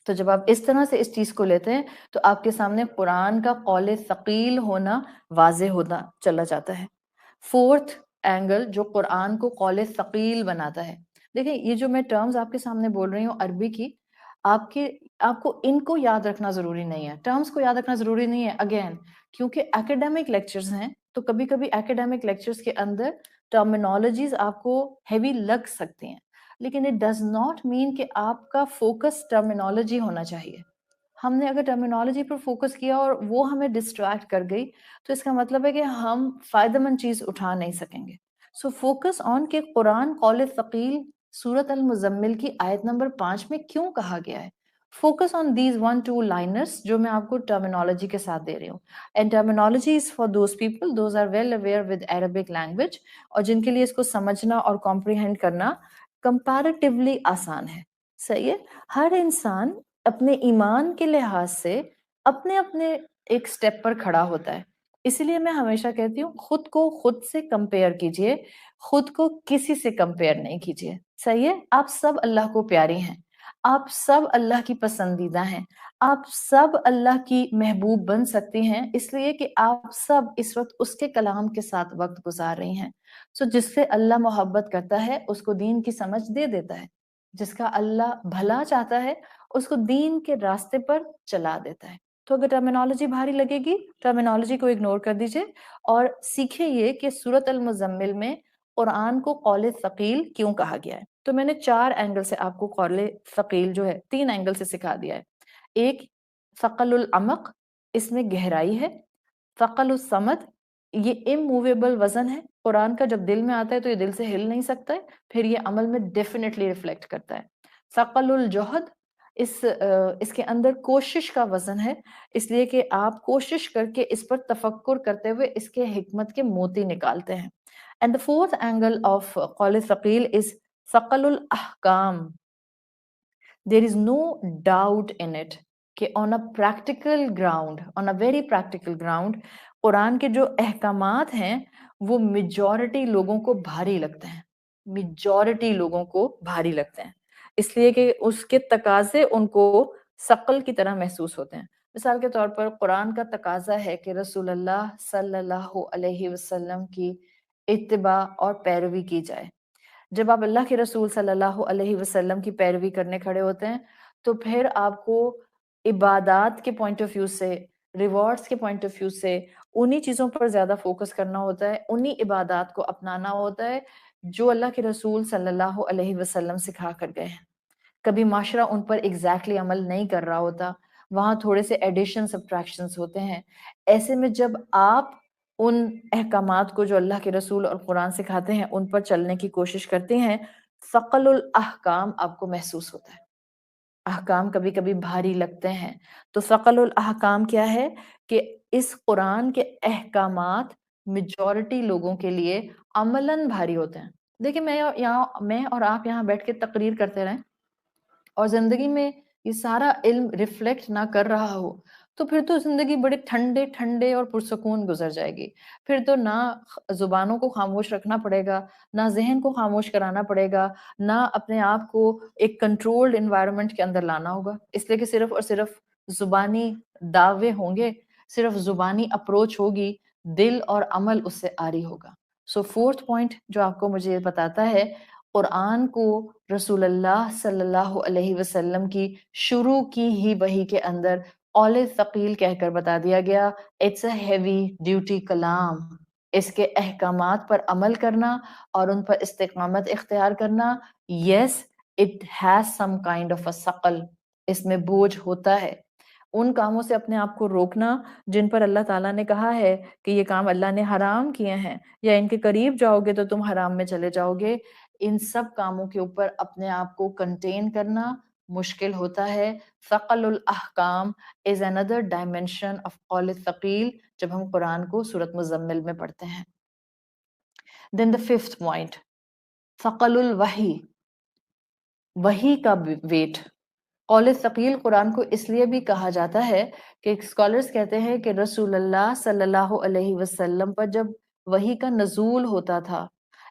تو جب آپ اس طرح سے اس چیز کو لیتے ہیں تو آپ کے سامنے قرآن کا قول ثقیل ہونا واضح ہونا چلا جاتا ہے۔ فورتھ اینگل جو قرآن کو قول ثقیل بناتا ہے، دیکھیں یہ جو میں ٹرمز آپ کے سامنے بول رہی ہوں عربی کی، آپ کو ان کو یاد رکھنا ضروری نہیں ہے، ٹرمز کو یاد رکھنا ضروری نہیں ہے، اگین کیونکہ ایکیڈیمک لیکچرز ہیں تو کبھی کبھی ایکیڈیمک لیکچرز کے اندر ٹرمینالوجیز آپ کو ہیوی لگ سکتی ہیں، لیکن اٹ ڈز ناٹ مین کہ آپ کا فوکس ٹرمینالوجی ہونا چاہیے۔ ہم نے اگر ٹرمینالوجی پر فوکس کیا اور وہ ہمیں ڈسٹریکٹ کر گئی تو اس کا مطلب ہے کہ ہم فائدہ مند چیز اٹھا نہیں سکیں گے۔ سو فوکس آن کہ قرآن قول ثقیل سورۃ المزمل کی آیت نمبر 5 میں کیوں کہا گیا ہے۔ فوکس آن دیز 1-2 لائنرز جو میں آپ کو ٹرمینالوجی کے ساتھ دے رہی ہوں، and terminology is for those people those are well aware with Arabic language, اور جن کے لیے اس کو سمجھنا اور کمپریہینڈ کرنا کمپیریٹیولی آسان ہے۔ صحیح ہے، ہر انسان اپنے ایمان کے لحاظ سے اپنے اپنے ایک سٹیپ پر کھڑا ہوتا ہے، اسی لیے میں ہمیشہ کہتی ہوں خود کو خود سے کمپیئر کیجئے، خود کو کسی سے کمپیئر نہیں کیجئے۔ صحیح ہے، آپ سب اللہ کو پیاری ہیں، آپ سب اللہ کی پسندیدہ ہیں، آپ سب اللہ کی محبوب بن سکتی ہیں، اس لیے کہ آپ سب اس وقت اس کے کلام کے ساتھ وقت گزار رہی ہیں۔ سو جس سے اللہ محبت کرتا ہے اس کو دین کی سمجھ دے دیتا ہے، جس کا اللہ بھلا چاہتا ہے اس کو دین کے راستے پر چلا دیتا ہے۔ تو اگر ٹرمینالوجی بھاری لگے گی ٹرمینالوجی کو اگنور کر دیجئے اور سیکھیں یہ کہ سورۃ المزمل میں قرآن کو قول ثقیل کیوں کہا گیا ہے۔ تو میں نے 4 اینگل سے آپ کو قول ثقیل جو ہے 3 اینگل سے سکھا دیا ہے۔ ایک ثقل العمق، اس میں گہرائی ہے۔ ثقل الصمد، یہ اموویبل وزن ہے، قرآن کا جب دل میں آتا ہے تو یہ دل سے ہل نہیں سکتا ہے، پھر یہ عمل میں ڈیفینیٹلی ریفلیکٹ کرتا ہے۔ ثقل الجہد، اس کے اندر کوشش کا وزن ہے، اس لیے کہ آپ کوشش کر کے اس پر تفکر کرتے ہوئے اس کے حکمت کے موتی نکالتے ہیں۔ And the fourth angle of قول ثقیل is ثقل الاحکام۔ There is no doubt in it کہ on a practical ground, on a very practical ground، قرآن کے جو احکامات ہیں وہ میجورٹی لوگوں کو بھاری لگتے ہیں، میجورٹی لوگوں کو بھاری لگتے ہیں، اس لیے کہ اس کے تقاضے ان کو ثقل کی طرح محسوس ہوتے ہیں۔ مثال کے طور پر قرآن کا تقاضا ہے کہ رسول اللہ صلی اللہ علیہ وسلم کی اتباع اور پیروی کی جائے۔ جب آپ اللہ کے رسول صلی اللہ علیہ وسلم کی پیروی کرنے کھڑے ہوتے ہیں تو پھر آپ کو عبادات کے پوائنٹ آف ویو سے، ریوارڈز کے پوائنٹ آف ویو سے انہی چیزوں پر زیادہ فوکس کرنا ہوتا ہے، انہی عبادات کو اپنانا ہوتا ہے جو اللہ کے رسول صلی اللہ علیہ وسلم سکھا کر گئے ہیں۔ کبھی معاشرہ ان پر ایگزیکٹلی عمل نہیں کر رہا ہوتا، وہاں تھوڑے سے ایڈیشن سبٹریکشنز ہوتے ہیں، ایسے میں جب آپ ان احکامات کو جو اللہ کے رسول اور قرآن سکھاتے ہیں ان پر چلنے کی کوشش کرتے ہیں، ثقل الاحکام آپ کو محسوس ہوتا ہے، احکام کبھی کبھی بھاری لگتے ہیں۔ تو ثقل الاحکام کیا ہے کہ اس قرآن کے احکامات میجورٹی لوگوں کے لیے عملاً بھاری ہوتے ہیں۔ دیکھیں میں اور آپ یہاں بیٹھ کے تقریر کرتے رہیں اور زندگی میں یہ سارا علم ریفلیکٹ نہ کر رہا ہو تو پھر تو زندگی بڑے ٹھنڈے ٹھنڈے اور پرسکون گزر جائے گی، پھر تو نہ زبانوں کو خاموش رکھنا پڑے گا، نہ ذہن کو خاموش کرانا پڑے گا، نہ اپنے آپ کو ایک کنٹرولڈ انوائرمنٹ کے اندر لانا ہوگا، اس لیے کہ صرف اور صرف زبانی دعوے ہوں گے، صرف زبانی اپروچ ہوگی، دل اور عمل اس سے عاری ہوگا۔ سو فورتھ پوائنٹ جو آپ کو مجھے بتاتا ہے، قرآن کو رسول اللہ صلی اللہ علیہ وسلم کی شروع کی ہی وحی کے اندر قول ثقیل کہہ کر بتا دیا گیا، اٹس اے ہیوی ڈیوٹی کلام، اس کے احکامات پر عمل کرنا اور ان پر استقامت اختیار کرنا، yes it has some kind of a ثقل، اس میں بوجھ ہوتا ہے۔ ان کاموں سے اپنے آپ کو روکنا جن پر اللہ تعالیٰ نے کہا ہے کہ یہ کام اللہ نے حرام کیے ہیں یا ان کے قریب جاؤ گے تو تم حرام میں چلے جاؤ گے، ان سب کاموں کے اوپر اپنے آپ کو کنٹین کرنا مشکل ہوتا ہے۔ ثقل الاحکام is another dimension of قول ثقیل جب ہم قرآن کو سورۃ مزمل میں پڑھتے ہیں۔ Then the fifth point، ثقل الوحی، وحی کا ویٹ۔ قول ثقیل قرآن کو اس لیے بھی کہا جاتا ہے کہ اسکالرز کہتے ہیں کہ رسول اللہ صلی اللہ علیہ وسلم پر جب وحی کا نزول ہوتا تھا،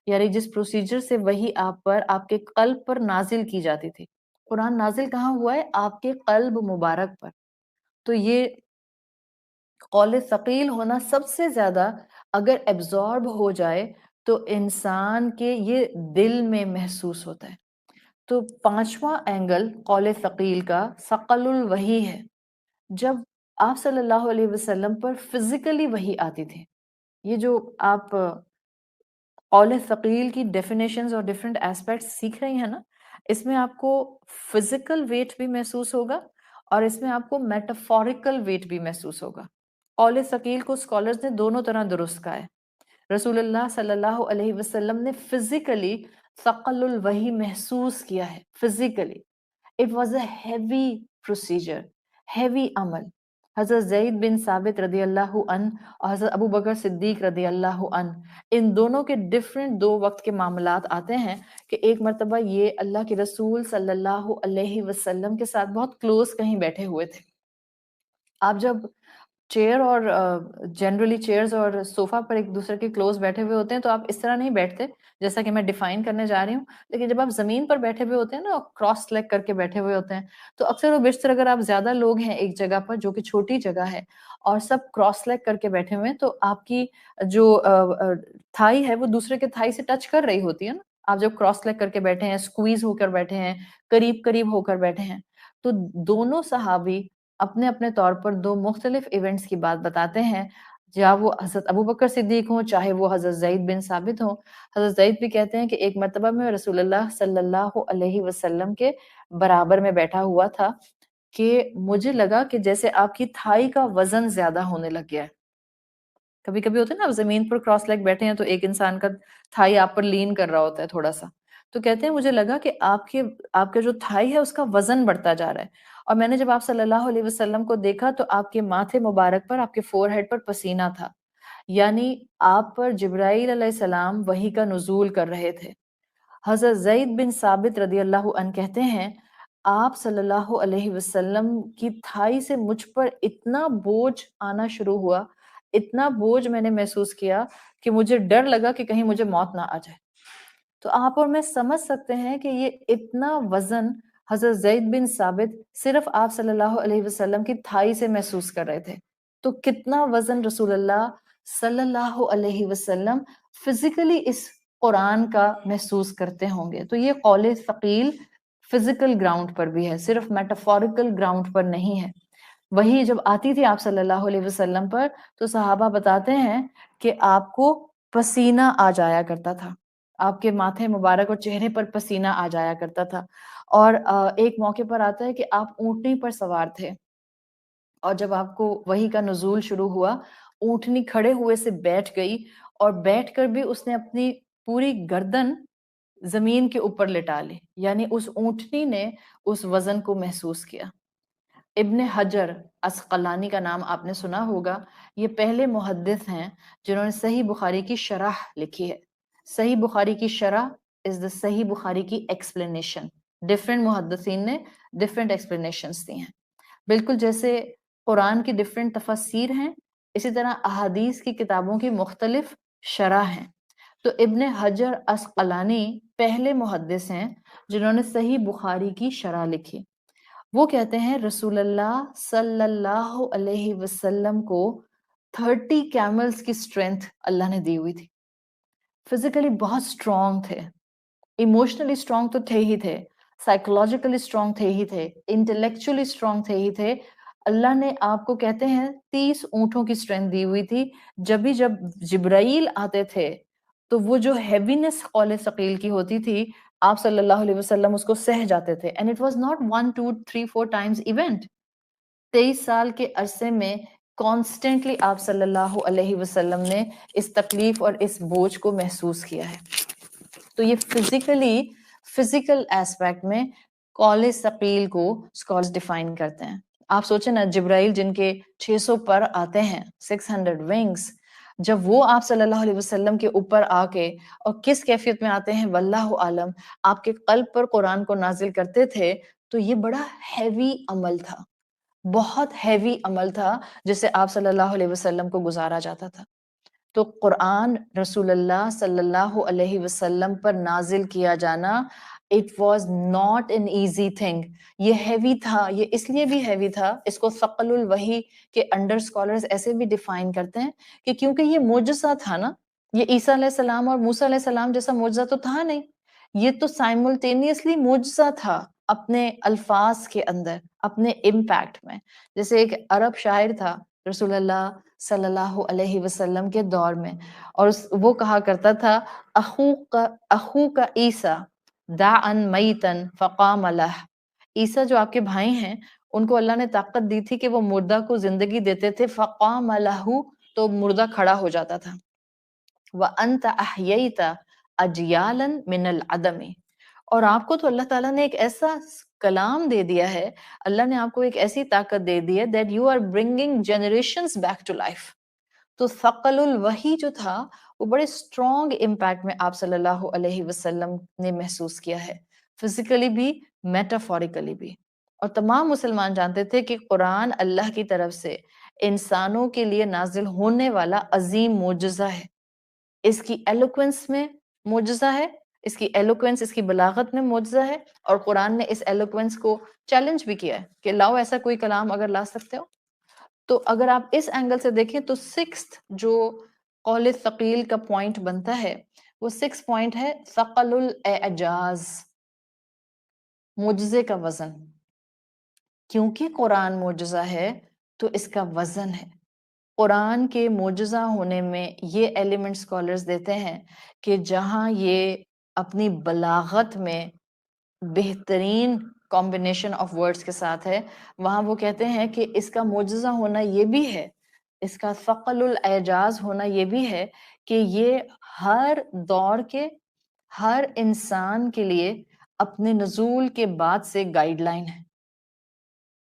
یعنی جس پروسیجر سے وحی آپ پر، آپ کے قلب پر نازل کی جاتی تھی، قرآن نازل کہاں ہوا ہے؟ آپ کے قلب مبارک پر. تو یہ قول ثقیل ہونا سب سے زیادہ اگر ایبزارب ہو جائے تو انسان کے یہ دل میں محسوس ہوتا ہے. تو 5واں اینگل قول ثقیل کا ثقل الوحی ہے. جب آپ صلی اللہ علیہ وسلم پر فزیکلی وحی آتی تھی. یہ جو آپ قول ثقیل کی ڈیفینیشنز اور ڈیفرنٹ ایسپیکٹس سیکھ رہی ہیں نا، اس میں آپ کو فزیکل ویٹ بھی محسوس ہوگا اور اس میں آپ کو میٹافوریکل ویٹ بھی محسوس ہوگا. قول ثقیل کو اسکالرز نے دونوں طرح درست کہا ہے. رسول اللہ صلی اللہ علیہ وسلم نے فزیکلی ثقل الوحی محسوس کیا ہے. Physically it was a heavy procedure, heavy عمل. حضرت زید بن ثابت رضی اللہ عنہ اور حضرت ابو بکر صدیق رضی اللہ عنہ، ان دونوں کے ڈیفرنٹ 2 وقت کے معاملات آتے ہیں کہ ایک مرتبہ یہ اللہ کے رسول صلی اللہ علیہ وسلم کے ساتھ بہت کلوز کہیں بیٹھے ہوئے تھے. آپ جب چیئر اور جنرلی چیئرز اور صوفہ پر ایک دوسرے کے کلوز بیٹھے ہوئے ہوتے ہیں تو آپ اس طرح نہیں بیٹھتے جیسا کہ میں ڈیفائن کرنے جا رہی ہوں. لیکن جب آپ زمین پر بیٹھے ہوئے ہوتے ہیں نا، کراس لیگ کر کے بیٹھے ہوئے ہوتے ہیں، تو اکثر و بیشتر اگر آپ زیادہ لوگ ہیں ایک جگہ پر جو کہ چھوٹی جگہ ہے اور سب کراس لیگ کر کے بیٹھے ہوئے ہیں، تو آپ کی جو تھائی ہے وہ دوسرے کے تھائی سے ٹچ کر رہی ہوتی ہے نا. آپ جب کراس لیگ کر کے بیٹھے ہیں، اسکویز ہو کر بیٹھے ہیں، قریب قریب ہو کر بیٹھے ہیں. تو دونوں صحابی اپنے اپنے طور پر 2 مختلف ایونٹس کی بات بتاتے ہیں، یا وہ حضرت ابو بکر صدیق ہوں چاہے وہ حضرت زید بن ثابت ہوں. حضرت زید بھی کہتے ہیں کہ ایک مرتبہ میں رسول اللہ صلی اللہ علیہ وسلم کے برابر میں بیٹھا ہوا تھا کہ مجھے لگا کہ جیسے آپ کی تھائی کا وزن زیادہ ہونے لگ گیا ہے. کبھی کبھی ہوتا ہے نا، آپ زمین پر کراس لیگ بیٹھے ہیں تو ایک انسان کا تھائی آپ پر لین کر رہا ہوتا ہے تھوڑا سا. تو کہتے ہیں مجھے لگا کہ آپ کا جو تھائی ہے اس کا وزن بڑھتا جا رہا ہے. اور میں نے جب آپ صلی اللہ علیہ وسلم کو دیکھا تو آپ کے ماتھے مبارک پر، آپ کے فور ہیڈ پر پسینہ تھا، یعنی آپ پر جبرائیل علیہ السلام وحی کا نزول کر رہے تھے. حضرت زید بن ثابت رضی اللہ عنہ کہتے ہیں آپ صلی اللہ علیہ وسلم کی تھائی سے مجھ پر اتنا بوجھ آنا شروع ہوا، اتنا بوجھ میں نے محسوس کیا کہ مجھے ڈر لگا کہ کہیں مجھے موت نہ آ جائے. تو آپ اور میں سمجھ سکتے ہیں کہ یہ اتنا وزن حضرت زید بن ثابت صرف آپ صلی اللہ علیہ وسلم کی تھائی سے محسوس کر رہے تھے. تو کتنا وزن رسول اللہ صلی اللہ علیہ وسلم فزیکلی اس قرآن کا محسوس کرتے ہوں گے. تو یہ قول ثقیل فزیکل گراؤنڈ پر بھی ہے، صرف میٹافوریکل گراؤنڈ پر نہیں ہے. وہی جب آتی تھی آپ صلی اللہ علیہ وسلم پر تو صحابہ بتاتے ہیں کہ آپ کو پسینہ آ جایا کرتا تھا، آپ کے ماتھے مبارک اور چہرے پر پسینہ آ جایا کرتا تھا. اور ایک موقع پر آتا ہے کہ آپ اونٹنی پر سوار تھے اور جب آپ کو وحی کا نزول شروع ہوا، اونٹنی کھڑے ہوئے سے بیٹھ گئی اور بیٹھ کر بھی اس نے اپنی پوری گردن زمین کے اوپر لٹا لی، یعنی اس اونٹنی نے اس وزن کو محسوس کیا. ابن حجر عسقلانی کا نام آپ نے سنا ہوگا. یہ پہلے محدث ہیں جنہوں نے صحیح بخاری کی شرح لکھی ہے. صحیح بخاری کی شرح از دا صحیح بخاری کی ایکسپلینیشن. ڈفرینٹ محدثین نے ڈفرینٹ ایکسپلینیشنز دی ہیں. بالکل جیسے قرآن کی ڈفرینٹ تفسیر ہیں، اسی طرح احادیث کی کتابوں کی مختلف شرح ہیں. تو ابن حجر عسقلانی پہلے محدث ہیں جنہوں نے صحیح بخاری کی شرح لکھی. وہ کہتے ہیں رسول اللہ صلی اللہ علیہ وسلم کو 30 کیملز کی سٹرینتھ اللہ نے دی ہوئی تھی. فزیکلی بہت سٹرونگ تھے، ایموشنلی سٹرونگ تو تھے ہی تھے، سائیکولوجیکلی سٹرونگ تھے ہی تھے، انٹلیکچولی سٹرونگ تھے ہی تھے. اللہ نے آپ کو کہتے ہیں 30 اونٹوں کی سٹرینتھ دی ہوئی تھی. جب جبرائیل آتے تھے تو وہ جو ہیوینس قول ثقیل کی ہوتی تھی، آپ صلی اللہ علیہ وسلم اس کو سہ جاتے تھے. And it was not 1 2 3 4 Times event. 23 سال کے عرصے میں کانسٹنٹلی آپ صلی اللہ علیہ وسلم نے اس تکلیف اور اس بوجھ کو محسوس کیا ہے. تو یہ فزیکل ایسپیکٹ میں قول ثقیل کو اسکالرز ڈیفائن کرتے ہیں. آپ سوچیں نا، جبرائیل جن کے 600 پر آتے ہیں، 600 ونگز، جب وہ آپ صلی اللہ علیہ وسلم کے اوپر آ کے اور کس کیفیت میں آتے ہیں واللہ عالم، آپ کے قلب پر قرآن کو نازل کرتے تھے، تو یہ بڑا ہیوی عمل تھا، بہت ہیوی عمل تھا جسے آپ صلی اللہ علیہ وسلم کو گزارا جاتا تھا. تو قرآن رسول اللہ صلی اللہ علیہ وسلم پر نازل کیا جانا It was not an easy thing. یہ ہیوی تھا، یہ اس لیے بھی ہیوی تھا، اس کو ثقل الوحی کے انڈر اسکالرز ایسے بھی ڈیفائن کرتے ہیں کہ کیونکہ یہ معجزہ تھا نا، یہ عیسیٰ علیہ السلام اور موسیٰ علیہ السلام جیسا معجزہ تو تھا نہیں، یہ تو سائملٹینیسلی معجزہ تھا اپنے الفاظ کے اندر، اپنے امپیکٹ میں. جیسے ایک عرب شاعر تھا رسول اللہ صلی اللہ علیہ وسلم کے دور میں، اور وہ کہا کرتا تھا اخوک عیسیٰ دعا میتن فقام لہ. عیسیٰ جو آپ کے بھائی ہیں ان کو اللہ نے طاقت دی تھی کہ وہ مردہ کو زندگی دیتے تھے، فقام لہ تو مردہ کھڑا ہو جاتا تھا. وانت احییت اجیالا من العدم، اور آپ کو تو اللہ تعالیٰ نے ایک ایسا کلام دے دیا ہے، اللہ نے آپ کو ایک ایسی طاقت دے دی ہے that you are bringing generations back to life. تو ثقل الوحی جو تھا وہ بڑے اسٹرانگ امپیکٹ میں آپ صلی اللہ علیہ وسلم نے محسوس کیا ہے، فزیکلی بھی میٹافوریکلی بھی. اور تمام مسلمان جانتے تھے کہ قرآن اللہ کی طرف سے انسانوں کے لیے نازل ہونے والا عظیم معجزہ ہے. اس کی ایلوکوینس میں معجزہ ہے، اس کی ایلوکوینس، اس کی بلاغت میں معجزہ ہے، اور قرآن نے اس ایلوکوینس کو چیلنج بھی کیا ہے کہ لاؤ ایسا کوئی کلام اگر لا سکتے ہو. تو اگر آپ اس اینگل سے دیکھیں تو سکستھ جو قول ثقیل کا پوائنٹ بنتا ہے وہ 6 پوائنٹ ہے ثقل الاعجاز، معجزے کا وزن. کیونکہ قرآن معجزہ ہے تو اس کا وزن ہے. قرآن کے معجزہ ہونے میں یہ ایلیمنٹ اسکالرز دیتے ہیں کہ جہاں یہ اپنی بلاغت میں بہترین کمبینیشن آف ورڈز کے ساتھ ہے، وہاں وہ کہتے ہیں کہ اس کا معجزہ ہونا یہ بھی ہے، اس کا ثقل الاعجاز ہونا یہ بھی ہے کہ یہ ہر دور کے ہر انسان کے لیے اپنے نزول کے بعد سے گائیڈ لائن ہے.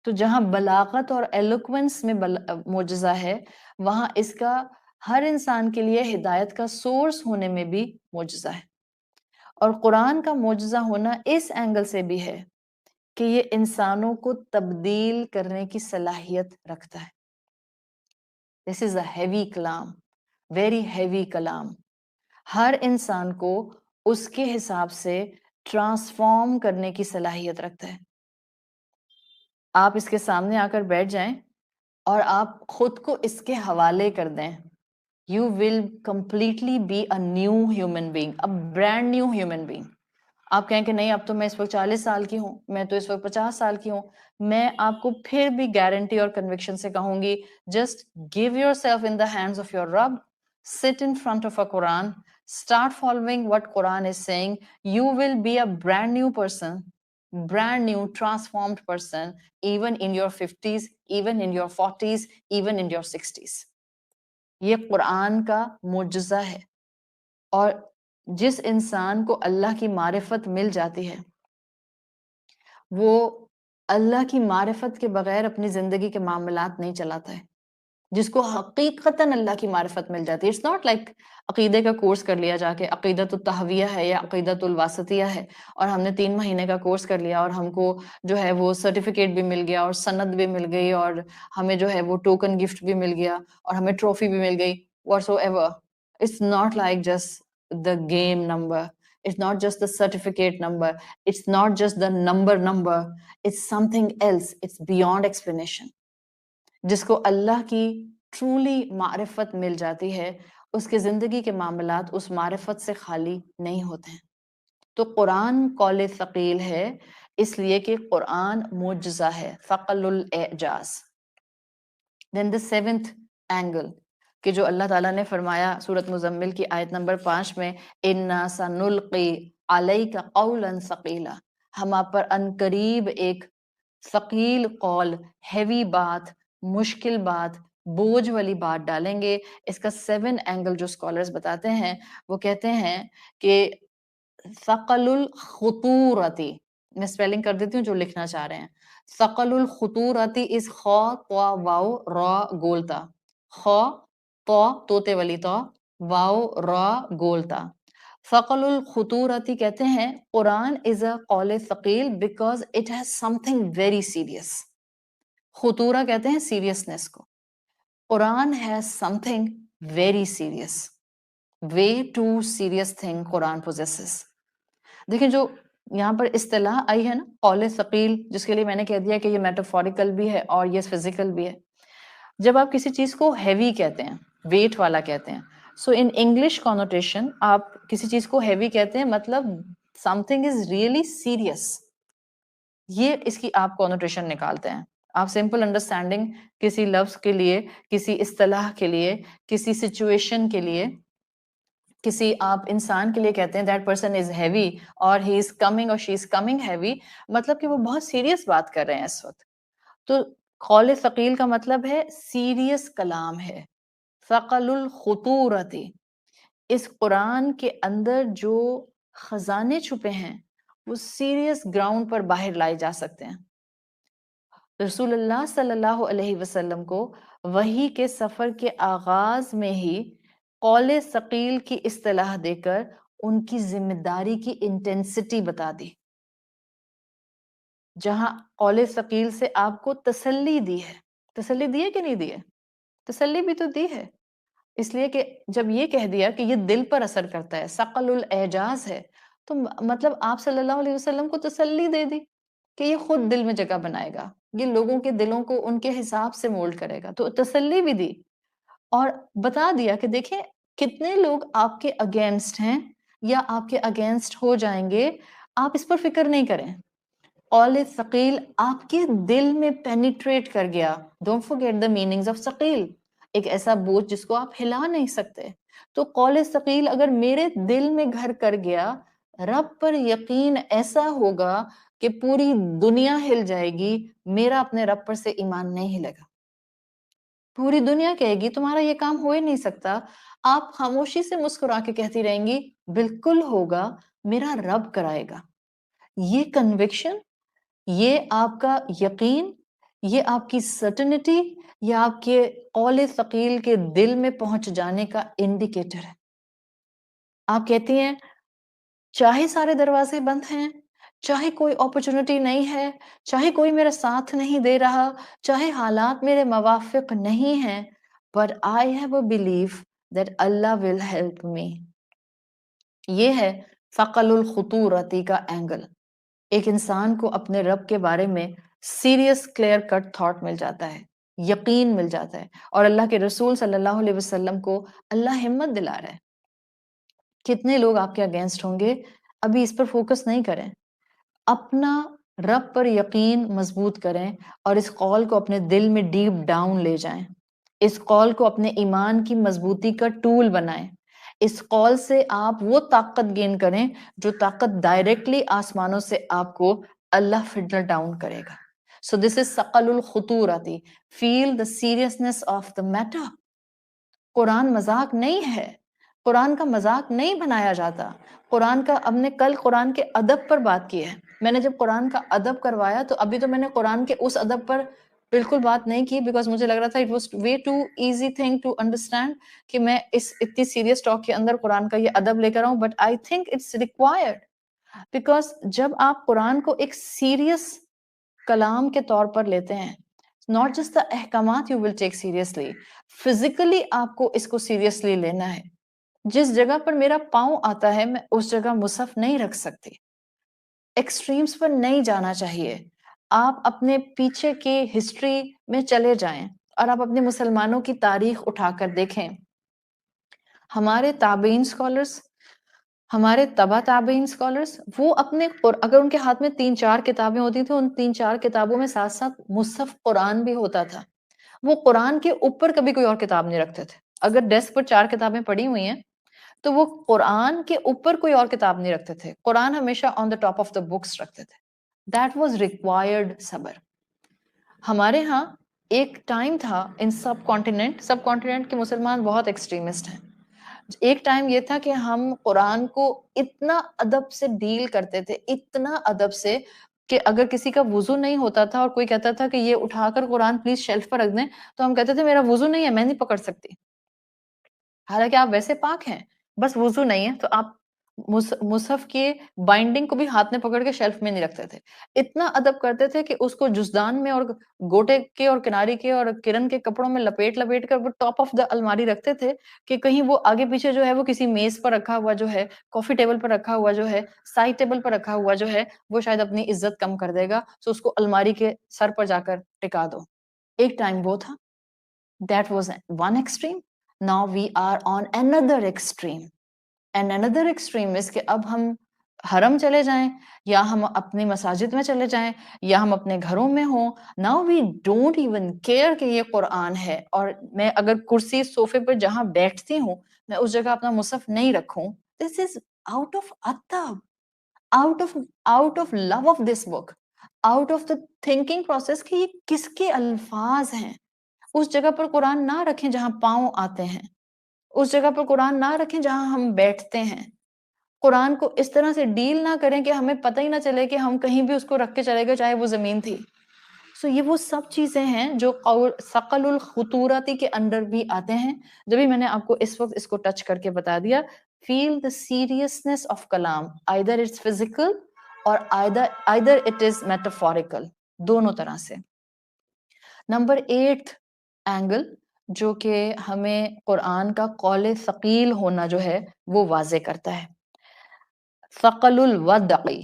تو جہاں بلاغت اور ایلوکوینس میں معجزہ ہے، وہاں اس کا ہر انسان کے لیے ہدایت کا سورس ہونے میں بھی معجزہ ہے. اور قرآن کا معجزہ ہونا اس اینگل سے بھی ہے کہ یہ انسانوں کو تبدیل کرنے کی صلاحیت رکھتا ہے. This is a heavy کلام، very heavy کلام. ہر انسان کو اس کے حساب سے ٹرانسفارم کرنے کی صلاحیت رکھتا ہے. آپ اس کے سامنے آ کر بیٹھ جائیں اور آپ خود کو اس کے حوالے کر دیں، you will completely be a new human being, a brand new human being. آپ کہیں کہ نہیں اب تو میں اس وقت 40 سال کی ہوں، میں تو اس وقت 50 سال کی ہوں، میں آپ کو پھر بھی گارنٹی اور کنوکشن سے کہوں گی just give yourself in the hands of your Rabb, sit in front of a Quran, start following what Quran is saying, you will be a brand new person, brand new transformed person, even in your 50s, even in your 40s, even in your 60s. یہ قرآن کا معجزہ ہے. اور جس انسان کو اللہ کی معرفت مل جاتی ہے وہ اللہ کی معرفت کے بغیر اپنی زندگی کے معاملات نہیں چلاتا ہے. جس کو حقیقتاً اللہ کی معرفت مل جاتی ہے، اٹس ناٹ لائک عقیدے کا کورس کر لیا جا کے عقیدۃ التہویہ ہے یا عقیدۃ الواسطیہ ہے اور ہم نے 3 مہینے کا کورس کر لیا اور ہم کو جو ہے وہ سرٹیفکیٹ بھی مل گیا اور سند بھی مل گئی اور ہمیں جو ہے وہ ٹوکن گفٹ بھی مل گیا اور ہمیں ٹرافی بھی مل گئی. whatsoever, it's not like just the game number, it's not just the certificate number, it's not just the number, it's something else, it's beyond explanation. جس کو اللہ کی ٹرولی معرفت مل جاتی ہے اس کے زندگی کے معاملات اس معرفت سے خالی نہیں ہوتے ہیں. تو قرآن قول ثقیل ہے اس لیے کہ قرآن معجزہ ہے، ثقل الاعجاز. Then the 7th angle کہ جو اللہ تعالیٰ نے فرمایا سورۃ مزمل کی آیت نمبر 5 میں اِنَّا سَنُلْقِي عَلَيْكَ قَوْلًا ثَقِيلًا، ہم آپ پر عنقریب ایک ثقیل قول، ہیوی بات، مشکل بات، بوجھ والی بات ڈالیں گے. اس کا 7 اینگل جو اسکالرز بتاتے ہیں وہ کہتے ہیں کہ ثقل الخطورتی، میں اسپیلنگ کر دیتی ہوں جو لکھنا چاہ رہے ہیں. ثقل الخطورتی از خا طا واو را گولتا، خا طا طوطے والی طا، واو را گولتا. ثقل الخطورتی کہتے ہیں قرآن is a قول ثقیل because it has something very serious. خطورہ کہتے ہیں سیریسنس کو. قرآن has something very serious, way too serious thing Quran possesses. دیکھیں جو یہاں پر اصطلاح آئی ہے نا قول ثقیل، جس کے لیے میں نے کہہ دیا کہ یہ میٹافوریکل بھی ہے اور یہ فزیکل بھی ہے. جب آپ کسی چیز کو ہیوی کہتے ہیں، ویٹ والا کہتے ہیں، سو ان انگلش کانوٹیشن آپ کسی چیز کو ہیوی کہتے ہیں مطلب some thing is really serious. یہ اس کی آپ کانوٹیشن نکالتے ہیں. آپ سمپل انڈرسٹینڈنگ کسی لفظ کے لیے، کسی اصطلاح کے لیے، کسی سچویشن کے لیے، کسی آپ انسان کے لیے کہتے ہیں دیٹ پرسن از ہیوی اور ہی از کمنگ اور شی از کمنگ ہیوی، مطلب کہ وہ بہت سیریس بات کر رہے ہیں اس وقت. تو قول ثقیل کا مطلب ہے سیریس کلام ہے، ثقل الخطورت. اس قرآن کے اندر جو خزانے چھپے ہیں وہ سیریس گراؤنڈ پر باہر لائے جا سکتے ہیں. رسول اللہ صلی اللہ علیہ وسلم کو وحی کے سفر کے آغاز میں ہی قول ثقیل کی اصطلاح دے کر ان کی ذمہ داری کی انٹینسٹی بتا دی. جہاں قول ثقیل سے آپ کو تسلی دی ہے، تسلی دی ہے کہ نہیں دی ہے؟ تسلی بھی تو دی ہے، اس لیے کہ جب یہ کہہ دیا کہ یہ دل پر اثر کرتا ہے، ثقل الاعجاز ہے، تو مطلب آپ صلی اللہ علیہ وسلم کو تسلی دے دی کہ یہ خود دل میں جگہ بنائے گا، یہ لوگوں کے دلوں کو ان کے حساب سے مولڈ کرے گا. تو تسلی بھی دی اور بتا دیا کہ دیکھیں کتنے لوگ آپ کے اگینسٹ ہیں یا آپ کے اگینسٹ ہو جائیں گے، آپ اس پر فکر نہیں کریں. قول ثقیل آپ کے دل میں پینیٹریٹ کر گیا. Don't forget the meanings of ثقیل. ایک ایسا بوجھ جس کو آپ ہلا نہیں سکتے. تو قول ثقیل اگر میرے دل میں گھر کر گیا، رب پر یقین ایسا ہوگا کہ پوری دنیا ہل جائے گی، میرا اپنے رب پر سے ایمان نہیں ہلے گا. پوری دنیا کہے گی تمہارا یہ کام ہو ہی نہیں سکتا، آپ خاموشی سے مسکرا کے کہتی رہیں گی بالکل ہوگا، میرا رب کرائے گا. یہ کنوکشن، یہ آپ کا یقین، یہ آپ کی سرٹنٹی، یہ آپ کے قول ثقیل کے دل میں پہنچ جانے کا انڈیکیٹر ہے. آپ کہتی ہیں چاہے سارے دروازے بند ہیں، چاہے کوئی اپرچونٹی نہیں ہے، چاہے کوئی میرا ساتھ نہیں دے رہا، چاہے حالات میرے موافق نہیں ہیں، but I have a belief that Allah will help me. یہ ہے ثقل الخطورتی کا اینگل. ایک انسان کو اپنے رب کے بارے میں سیریس کلیئر کٹ تھاٹ مل جاتا ہے، یقین مل جاتا ہے، اور اللہ کے رسول صلی اللہ علیہ وسلم کو اللہ ہمت دلا رہا ہے. کتنے لوگ آپ کے اگینسٹ ہوں گے، ابھی اس پر فوکس نہیں کریں، اپنا رب پر یقین مضبوط کریں اور اس قول کو اپنے دل میں ڈیپ ڈاؤن لے جائیں. اس قول کو اپنے ایمان کی مضبوطی کا ٹول بنائیں. اس قول سے آپ وہ طاقت گین کریں جو طاقت ڈائریکٹلی آسمانوں سے آپ کو اللہ فلٹر ڈاؤن کرے گا. So this is ثقل الخطورتی. Feel the seriousness of the matter. قرآن مذاق نہیں ہے، قرآن کا مذاق نہیں بنایا جاتا. قرآن کا ہم نے کل قرآن کے ادب پر بات کی ہے. میں نے جب قرآن کا ادب کروایا تو ابھی تو میں نے قرآن کے اس ادب پر بالکل بات نہیں کی، بیکاز مجھے لگ رہا تھا it was way too easy thing to understand کہ میں اس اتنی سیریس ٹاک کے اندر قرآن کا یہ ادب لے کر آؤں. But I think it's required, because جب آپ قرآن کو ایک سیریس کلام کے طور پر لیتے ہیں، not just the احکامات you will take seriously، physically آپ کو اس کو سیریسلی لینا ہے. جس جگہ پر میرا پاؤں آتا ہے میں اس جگہ مصحف نہیں رکھ سکتی. ایکسٹریمز پر نہیں جانا چاہیے. آپ اپنے پیچھے کی ہسٹری میں چلے جائیں اور آپ اپنے مسلمانوں کی تاریخ اٹھا کر دیکھیں. ہمارے تابعین اسکالرس، ہمارے تبا تابعین اسکالرس، وہ اپنے اگر ان کے ہاتھ میں 3-4 کتابیں ہوتی تھیں، ان 3-4 کتابوں میں ساتھ ساتھ مصحف قرآن بھی ہوتا تھا. وہ قرآن کے اوپر کبھی کوئی اور کتاب نہیں رکھتے تھے. اگر ڈیسک پر 4 کتابیں پڑی ہوئی ہیں تو وہ قرآن کے اوپر کوئی اور کتاب نہیں رکھتے تھے. قرآن ہمیشہ on the top of the books رکھتے تھے. دیٹ واز ریکوائرڈ صبر. ہمارے ہاں ایک ٹائم تھا ان سب کانٹیننٹ کے مسلمان بہت ایکسٹریمسٹ ہیں. ایک ٹائم یہ تھا کہ ہم قرآن کو اتنا ادب سے ڈیل کرتے تھے، اتنا ادب سے کہ اگر کسی کا وضو نہیں ہوتا تھا اور کوئی کہتا تھا کہ یہ اٹھا کر قرآن پلیز شیلف پر رکھ دیں، تو ہم کہتے تھے میرا وضو نہیں ہے، میں نہیں پکڑ سکتی. حالانکہ آپ ویسے پاک ہیں، بس وضو نہیں ہے تو آپ مصحف کے بائنڈنگ کو بھی ہاتھ میں پکڑ کے شیلف میں نہیں رکھتے تھے، اتنا ادب کرتے تھے کہ اس کو جزدان میں اور گوٹے کے اور کناری کے اور کرن کے کپڑوں میں لپیٹ لپیٹ کر وہ ٹاپ آف دا الماری رکھتے تھے کہ کہیں وہ آگے پیچھے جو ہے وہ کسی میز پر رکھا ہوا جو ہے، کافی ٹیبل پر رکھا ہوا جو ہے، سائڈ ٹیبل پر رکھا ہوا جو ہے وہ شاید اپنی عزت کم کر دے گا، سو اس کو الماری کے سر پر جا کر ٹکا دو۔ ایک ٹائم وہ تھا، that was one extreme. Now we are on another extreme. And another extreme is کہ اب ہم حرم چلے جائیں یا ہم اپنی مساجد میں چلے جائیں یا ہم اپنے گھروں میں ہوں، now we don't even care کہ یہ قرآن ہے، اور میں اگر کرسی صوفے پر جہاں بیٹھتی ہوں میں اس جگہ اپنا مصحف نہیں رکھوں، this is out of adab, out of love of this book, out of the thinking process کہ یہ کس کے الفاظ ہیں۔ اس جگہ پر قرآن نہ رکھیں جہاں پاؤں آتے ہیں، اس جگہ پر قرآن نہ رکھیں جہاں ہم بیٹھتے ہیں، قرآن کو اس طرح سے ڈیل نہ کریں کہ ہمیں پتہ ہی نہ چلے کہ ہم کہیں بھی اس کو رکھ کے چلے گئے چاہے وہ زمین تھی۔ سو یہ وہ سب چیزیں ہیں جو ثقل الخطورتی کے اندر بھی آتے ہیں، جو بھی میں نے آپ کو اس وقت اس کو ٹچ کر کے بتا دیا۔ فیل دا سیریسنس آف کلام، either it's physical اور either it is metaphorical، دونوں طرح سے۔ نمبر 8 اینگل جو کہ ہمیں قرآن کا قول ثقیل ہونا جو ہے وہ واضح کرتا ہے، ثقل الوضعی،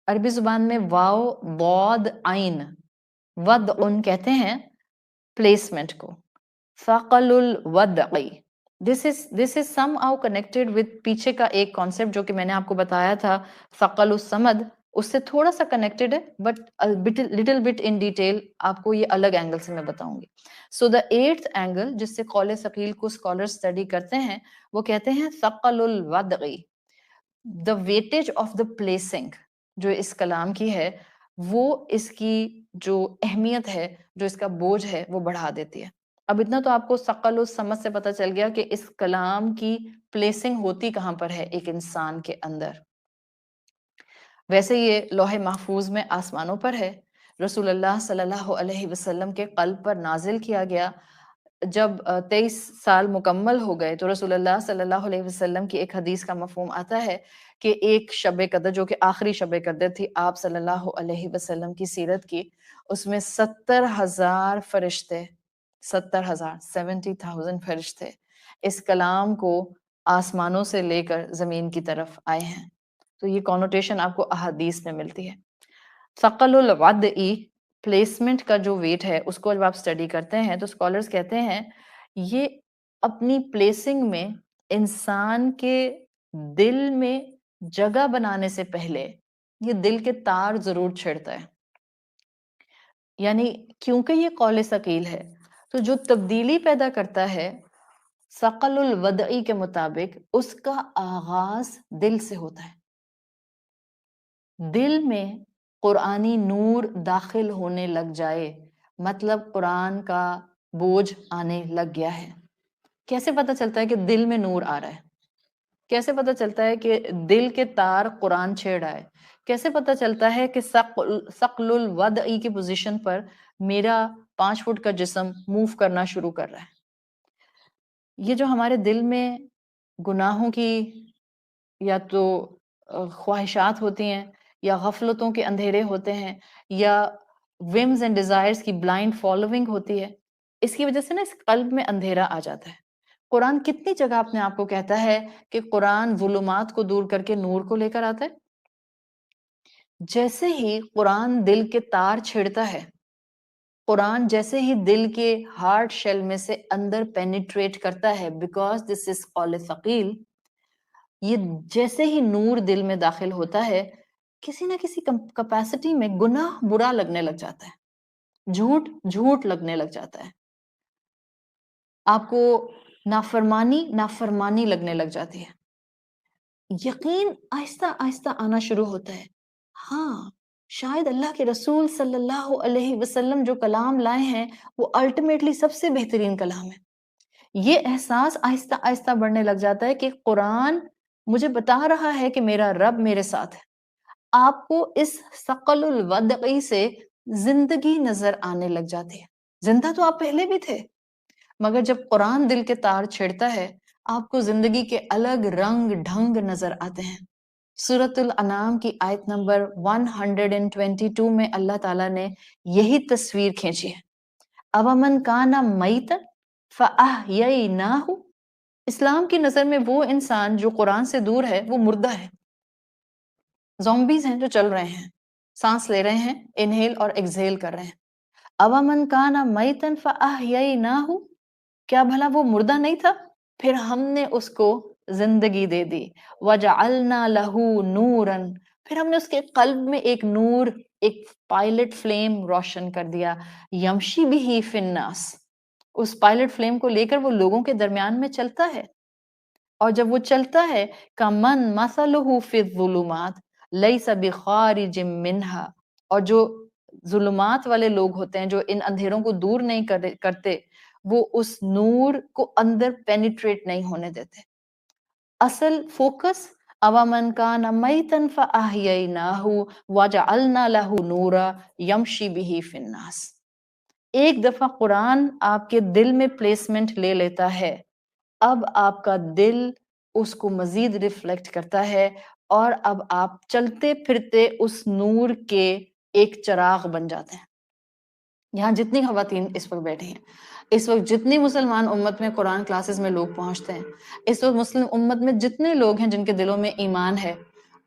عربی زبان میں واو ضاد عین وضع کہتے ہیں پلیسمنٹ کو، ثقل الوضعی، this is somehow connected with پیچھے کا ایک کانسیپٹ جو کہ میں نے آپ کو بتایا تھا ثقل الصمد، اس سے تھوڑا سا کنیکٹڈ ہے but little but in detail آپ کو یہ الگ اینگل سے میں بتاؤں گی۔ سو دا 8th اینگل جس سے قول ثقیل کو اسکالر اسٹڈی کرتے ہیں وہ کہتے ہیں ثقل الوضعی، دا ویٹیج آف دا پلیسنگ جو اس کلام کی ہے وہ اس کی جو اہمیت ہے، جو اس کا بوجھ ہے وہ بڑھا دیتی ہے۔ اب اتنا تو آپ کو ثقل الصمد سے پتہ چل گیا کہ اس کلام کی پلیسنگ ہوتی کہاں پر ہے ایک انسان کے اندر۔ ویسے یہ لوح محفوظ میں آسمانوں پر ہے، رسول اللہ صلی اللہ علیہ وسلم کے قلب پر نازل کیا گیا۔ جب 23 سال مکمل ہو گئے تو رسول اللہ صلی اللہ علیہ وسلم کی ایک حدیث کا مفہوم آتا ہے کہ ایک شب قدر جو کہ آخری شب قدر تھی آپ صلی اللہ علیہ وسلم کی سیرت کی، اس میں 70,000 فرشتے، 70,000 فرشتے اس کلام کو آسمانوں سے لے کر زمین کی طرف آئے ہیں۔ تو یہ کونوٹیشن آپ کو احادیث میں ملتی ہے۔ ثقل الوضعی پلیسمنٹ کا جو ویٹ ہے اس کو جب آپ اسٹڈی کرتے ہیں تو اسکالرز کہتے ہیں یہ اپنی پلیسنگ میں انسان کے دل میں جگہ بنانے سے پہلے یہ دل کے تار ضرور چھیڑتا ہے، یعنی کیونکہ یہ قول ثقیل ہے تو جو تبدیلی پیدا کرتا ہے ثقل الوضعی کے مطابق اس کا آغاز دل سے ہوتا ہے۔ دل میں قرآنی نور داخل ہونے لگ جائے مطلب قرآن کا بوجھ آنے لگ گیا ہے۔ کیسے پتہ چلتا ہے کہ دل میں نور آ رہا ہے؟ کیسے پتہ چلتا ہے کہ دل کے تار قرآن چھیڑ رہا ہے؟ کیسے پتہ چلتا ہے کہ ثقل الوضعی کی پوزیشن پر میرا 5 فٹ کا جسم موو کرنا شروع کر رہا ہے؟ یہ جو ہمارے دل میں گناہوں کی یا تو خواہشات ہوتی ہیں یا غفلتوں کے اندھیرے ہوتے ہیں یا ومز اینڈ ڈیزائرز کی بلائنڈ فالوئنگ ہوتی ہے، اس کی وجہ سے نا اس قلب میں اندھیرا آ جاتا ہے۔ قرآن کتنی جگہ اپنے آپ کو کہتا ہے کہ قرآن ظلمات کو دور کر کے نور کو لے کر آتا ہے۔ جیسے ہی قرآن دل کے تار چھیڑتا ہے، قرآن جیسے ہی دل کے ہارٹ شیل میں سے اندر پینیٹریٹ کرتا ہے، بیکاز دس از قول ثقیل، یہ جیسے ہی نور دل میں داخل ہوتا ہے کسی نہ کسی کیپیسٹی میں گناہ برا لگنے لگ جاتا ہے، جھوٹ لگنے لگ جاتا ہے، آپ کو نافرمانی لگنے لگ جاتی ہے، یقین آہستہ آہستہ آنا شروع ہوتا ہے۔ ہاں شاید اللہ کے رسول صلی اللہ علیہ وسلم جو کلام لائے ہیں وہ الٹیمیٹلی سب سے بہترین کلام ہے۔ یہ احساس آہستہ آہستہ بڑھنے لگ جاتا ہے کہ قرآن مجھے بتا رہا ہے کہ میرا رب میرے ساتھ ہے۔ آپ کو اس ثقل الوضعی سے زندگی نظر آنے لگ جاتی ہے۔ زندہ تو آپ پہلے بھی تھے، مگر جب قرآن دل کے تار چھیڑتا ہے آپ کو زندگی کے الگ رنگ ڈھنگ نظر آتے ہیں۔ سورۃ الانعام کی آیت نمبر 122 میں اللہ تعالیٰ نے یہی تصویر کھینچی ہے۔ اومن کانا میتا فاحییناہ، اسلام کی نظر میں وہ انسان جو قرآن سے دور ہے وہ مردہ ہے، زومبیز ہیں جو چل رہے ہیں، سانس لے رہے ہیں، انہیل اور ایکسہیل کر رہے ہیں۔ اومن کانا میتا فاحییناہ، کیا بھلا وہ مردہ نہیں تھا، پھر ہم نے اس کو زندگی دے دی۔ وجعلنا لہ نورا، پھر ہم نے اس کے قلب میں ایک نور، ایک پائلٹ فلیم روشن کر دیا۔ یمشی بہ فی الناس، اس پائلٹ فلیم کو لے کر وہ لوگوں کے درمیان میں چلتا ہے، اور جب وہ چلتا ہے کمن مثلہ فی الظلمات لیس بخارج منہا، اور جو ظلمات والے لوگ ہوتے ہیں جو ان اندھیروں کو دور نہیں کرتے، وہ اس نور کو اندر پینیٹریٹ نہیں ہونے دیتے۔ اصل فوکس اوامن کان میتا فاحییناہ وجعلنا لہ نورا یمشی بہ فی الناس۔ ایک دفعہ قرآن آپ کے دل میں پلیسمنٹ لے لیتا ہے، اب آپ کا دل اس کو مزید ریفلیکٹ کرتا ہے، اور اب آپ چلتے پھرتے اس نور کے ایک چراغ بن جاتے ہیں۔ یہاں جتنی خواتین اس وقت بیٹھی ہیں، اس وقت جتنی مسلمان امت میں قرآن کلاسز میں لوگ پہنچتے ہیں، اس وقت مسلم امت میں جتنے لوگ ہیں جن کے دلوں میں ایمان ہے،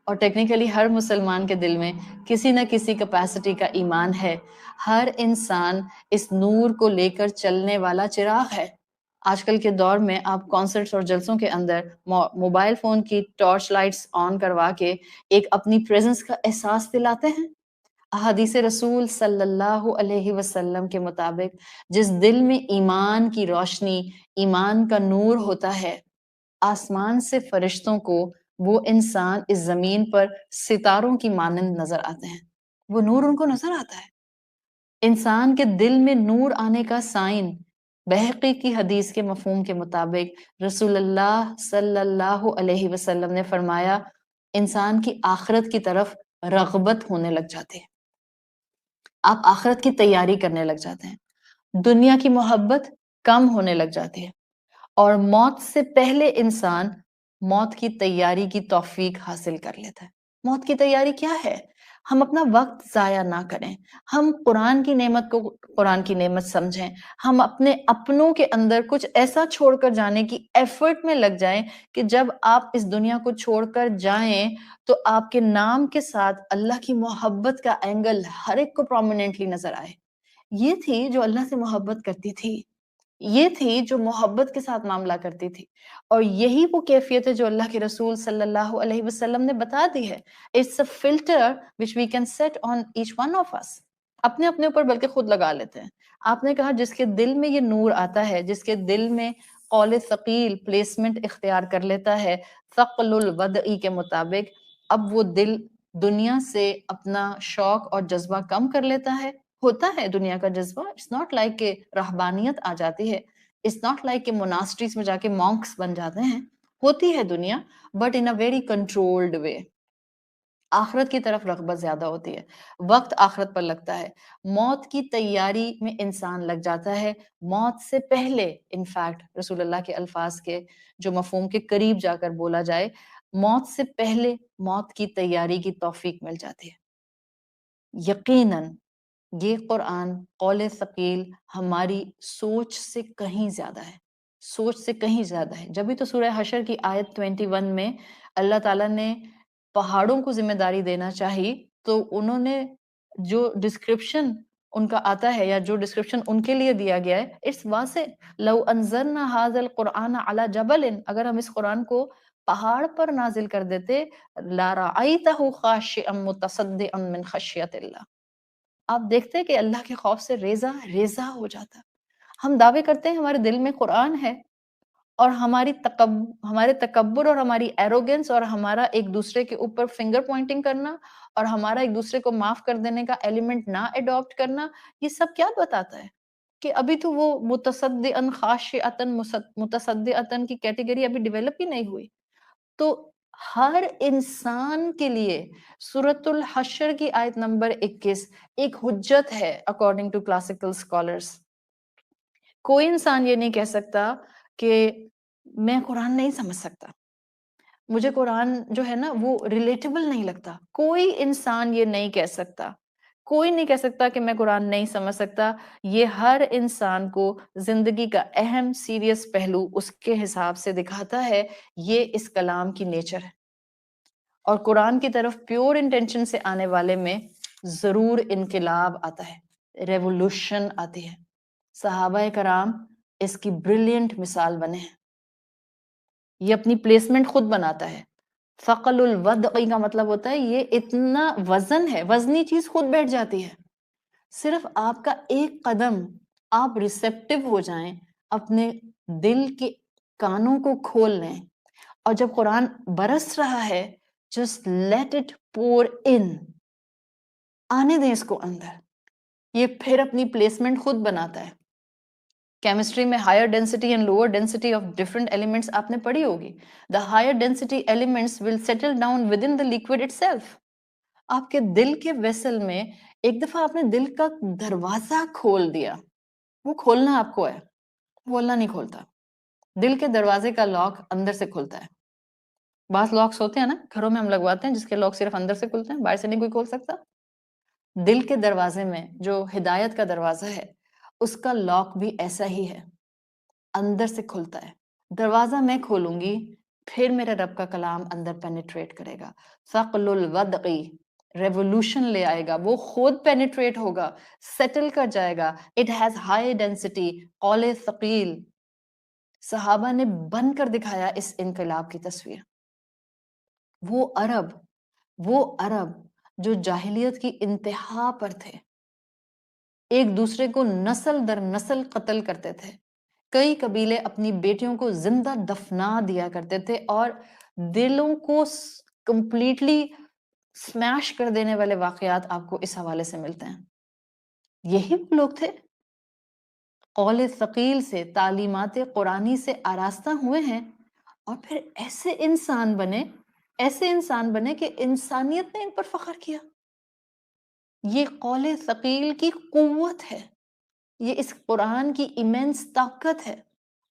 اور ٹیکنیکلی ہر مسلمان کے دل میں کسی نہ کسی کیپیسٹی کا ایمان ہے، ہر انسان اس نور کو لے کر چلنے والا چراغ ہے۔ آج کل کے دور میں آپ کانسرٹس اور جلسوں کے اندر موبائل فون کی ٹارچ لائٹس آن کروا کے ایک اپنی پریزنس کا احساس دلاتے ہیں۔ احادیث رسول صلی اللہ علیہ وسلم کے مطابق جس دل میں ایمان کی روشنی، ایمان کا نور ہوتا ہے، آسمان سے فرشتوں کو وہ انسان اس زمین پر ستاروں کی مانند نظر آتے ہیں، وہ نور ان کو نظر آتا ہے۔ انسان کے دل میں نور آنے کا سائن بہقی کی حدیث کے مفہوم کے مطابق رسول اللہ صلی اللہ علیہ وسلم نے فرمایا، انسان کی آخرت کی طرف رغبت ہونے لگ جاتی ہے، آپ آخرت کی تیاری کرنے لگ جاتے ہیں، دنیا کی محبت کم ہونے لگ جاتی ہے، اور موت سے پہلے انسان موت کی تیاری کی توفیق حاصل کر لیتا ہے۔ موت کی تیاری کیا ہے؟ ہم اپنا وقت ضائع نہ کریں، ہم قرآن کی نعمت کو قرآن کی نعمت سمجھیں، ہم اپنے اپنوں کے اندر کچھ ایسا چھوڑ کر جانے کی ایفرٹ میں لگ جائیں کہ جب آپ اس دنیا کو چھوڑ کر جائیں تو آپ کے نام کے ساتھ اللہ کی محبت کا اینگل ہر ایک کو پرومیننٹلی نظر آئے۔ یہ تھی جو اللہ سے محبت کرتی تھی، یہ تھی جو محبت کے ساتھ معاملہ کرتی تھی، اور یہی وہ کیفیت ہے جو اللہ کے رسول صلی اللہ علیہ وسلم نے بتا دی ہے۔ It's a filter which we can set on each one of us۔ اپنے اپنے اوپر بلکہ خود لگا لیتے ہیں۔ آپ نے کہا جس کے دل میں یہ نور آتا ہے، جس کے دل میں قول ثقیل پلیسمنٹ اختیار کر لیتا ہے ثقل الودعی کے مطابق، اب وہ دل دنیا سے اپنا شوق اور جذبہ کم کر لیتا ہے۔ ہوتا ہے دنیا کا جذبہ، اٹس ناٹ لائک کہ رہبانیت آ جاتی ہے، اٹس ناٹ لائک کہ موناسٹریز میں جا کے مونکس بن جاتے ہیں، ہوتی ہے دنیا، but in a very controlled way. آخرت کی طرف رغبت زیادہ ہوتی ہے، وقت آخرت پر لگتا ہے، موت کی تیاری میں انسان لگ جاتا ہے۔ موت سے پہلے انفیکٹ رسول اللہ کے الفاظ کے جو مفہوم کے قریب جا کر بولا جائے، موت سے پہلے موت کی تیاری کی توفیق مل جاتی ہے۔ یقیناً یہ قرآن قول ثقیل ہماری سوچ سے کہیں زیادہ ہے، سوچ سے کہیں زیادہ ہے۔ جبھی تو سورہ حشر کی آیت 21 میں اللہ تعالیٰ نے پہاڑوں کو ذمہ داری دینا چاہی، تو انہوں نے جو ڈسکرپشن ان کا آتا ہے یا جو ڈسکرپشن ان کے لیے دیا گیا ہے، اس واضح لو انزلنا ھذا القرآن علی جبل، اگر ہم اس قرآن کو پہاڑ پر نازل کر دیتے، لرأیتہ خاشعا متصدعا من خشیۃ اللہ، آپ دیکھتے کہ اللہ کے خوف سے ریزہ ریزہ ہو جاتا۔ ہم دعوے کرتے ہیں ہمارے دل میں قرآن ہے، اور ہمارے تکبر اور ہماری ایروگنس اور ہمارا ایک دوسرے کے اوپر فنگر پوائنٹنگ کرنا اور ہمارا ایک دوسرے کو معاف کر دینے کا ایلیمنٹ نہ اڈاپٹ کرنا، یہ سب کیا بتاتا ہے کہ ابھی تو وہ متصدعاً خاشعتاً متصدعتاً کی کیٹیگری ابھی ڈیولپ ہی نہیں ہوئی۔ تو ہر انسان کے لیے سورۃ الحشر کی آیت نمبر 21 ایک حجت ہے اکارڈنگ ٹو کلاسیکل اسکالرس۔ کوئی انسان یہ نہیں کہہ سکتا کہ میں قرآن نہیں سمجھ سکتا، مجھے قرآن جو ہے نا وہ ریلیٹیبل نہیں لگتا. کوئی انسان یہ نہیں کہہ سکتا، کوئی نہیں کہہ سکتا کہ میں قرآن نہیں سمجھ سکتا. یہ ہر انسان کو زندگی کا اہم سیریس پہلو اس کے حساب سے دکھاتا ہے. یہ اس کلام کی نیچر ہے، اور قرآن کی طرف پیور انٹینشن سے آنے والے میں ضرور انقلاب آتا ہے، ریولوشن آتی ہے. صحابہ کرام اس کی بریلینٹ مثال بنے ہیں. یہ اپنی پلیسمنٹ خود بناتا ہے. ثقل الوضع کا مطلب ہوتا ہے یہ اتنا وزن ہے، وزنی چیز خود بیٹھ جاتی ہے. صرف آپ کا ایک قدم آپ ریسیپٹیو ہو جائیں، اپنے دل کے کانوں کو کھول لیں، اور جب قرآن برس رہا ہے just let it pour in، آنے دیں اس کو اندر. یہ پھر اپنی پلیسمنٹ خود بناتا ہے. کیمسٹری میں higher density and lower density of different elements آپ نے پڑھی ہوگی. The higher density elements will settle down within the liquid itself. آپ کے دل کے ویسل میں ایک دفعہ آپ نے دل کا دروازہ کھول دیا، وہ کھولنا آپ کو ہے، بولنا نہیں کھولتا. دل کے دروازے کا لاک اندر سے کھلتا ہے. بعض لاکس ہوتے ہیں نا گھروں میں ہم لگواتے ہیں جس کے لاک صرف اندر سے کھلتے ہیں، باہر سے نہیں کوئی کھول سکتا. دل کے دروازے میں جو ہدایت کا دروازہ ہے اس کا لاک بھی ایسا ہی ہے، اندر سے کھلتا ہے. دروازہ میں کھولوں گی پھر میرے رب کا کلام اندر پینیٹریٹ کرے گا. ثقل الوضع ریولوشن لے آئے گا، وہ خود پینیٹریٹ ہوگا، سیٹل کر جائے گا. اٹ ہیز ہائی ڈینسٹی، قول ثقیل. صحابہ نے بن کر دکھایا اس انقلاب کی تصویر. وہ عرب جو جاہلیت کی انتہا پر تھے، ایک دوسرے کو نسل در نسل قتل کرتے تھے. کئی قبیلے اپنی بیٹیوں کو زندہ دفنا دیا کرتے تھے، اور دلوں کو کمپلیٹلی سمیش کر دینے والے واقعات آپ کو اس حوالے سے ملتے ہیں. یہی وہ لوگ تھے قول ثقیل سے، تعلیمات قرآنی سے آراستہ ہوئے ہیں، اور پھر ایسے انسان بنے کہ انسانیت نے ان پر فخر کیا. یہ قول ثقیل کی قوت ہے، یہ اس قرآن کی ایمنس طاقت ہے.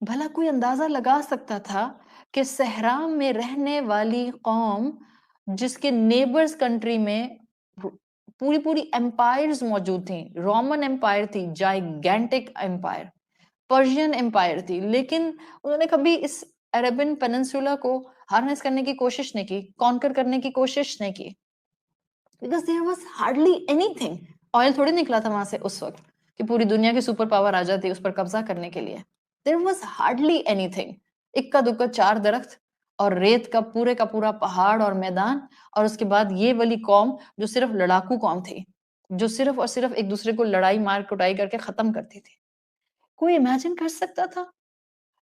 بھلا کوئی اندازہ لگا سکتا تھا کہ صحرا میں رہنے والی قوم جس کے نیبرز کنٹری میں پوری امپائرز موجود تھیں، رومن امپائر تھی، جائگینٹک امپائر، پرشین امپائر تھی، لیکن انہوں نے کبھی اس عربین پیننسولا کو ہارنس کرنے کی کوشش نہیں کی، کانکر کرنے کی کوشش نہیں کی. Because there was hardly anything. Oil تھوڑی نکلا تھا وہاں سے اس وقت کہ پوری دنیا کی سپر پاور آ جاتی اس پر قبضہ کرنے کے لیے. There was hardly anything. اکا دکا 4 درخت اور ریت کا پورا پہاڑ اور میدان، اور اس کے بعد یہ والی قوم جو صرف لڑاکو قوم تھی، جو صرف اور صرف ایک دوسرے کو لڑائی مار کٹائی کر کے ختم کرتی تھی. کوئی امیجن کر سکتا تھا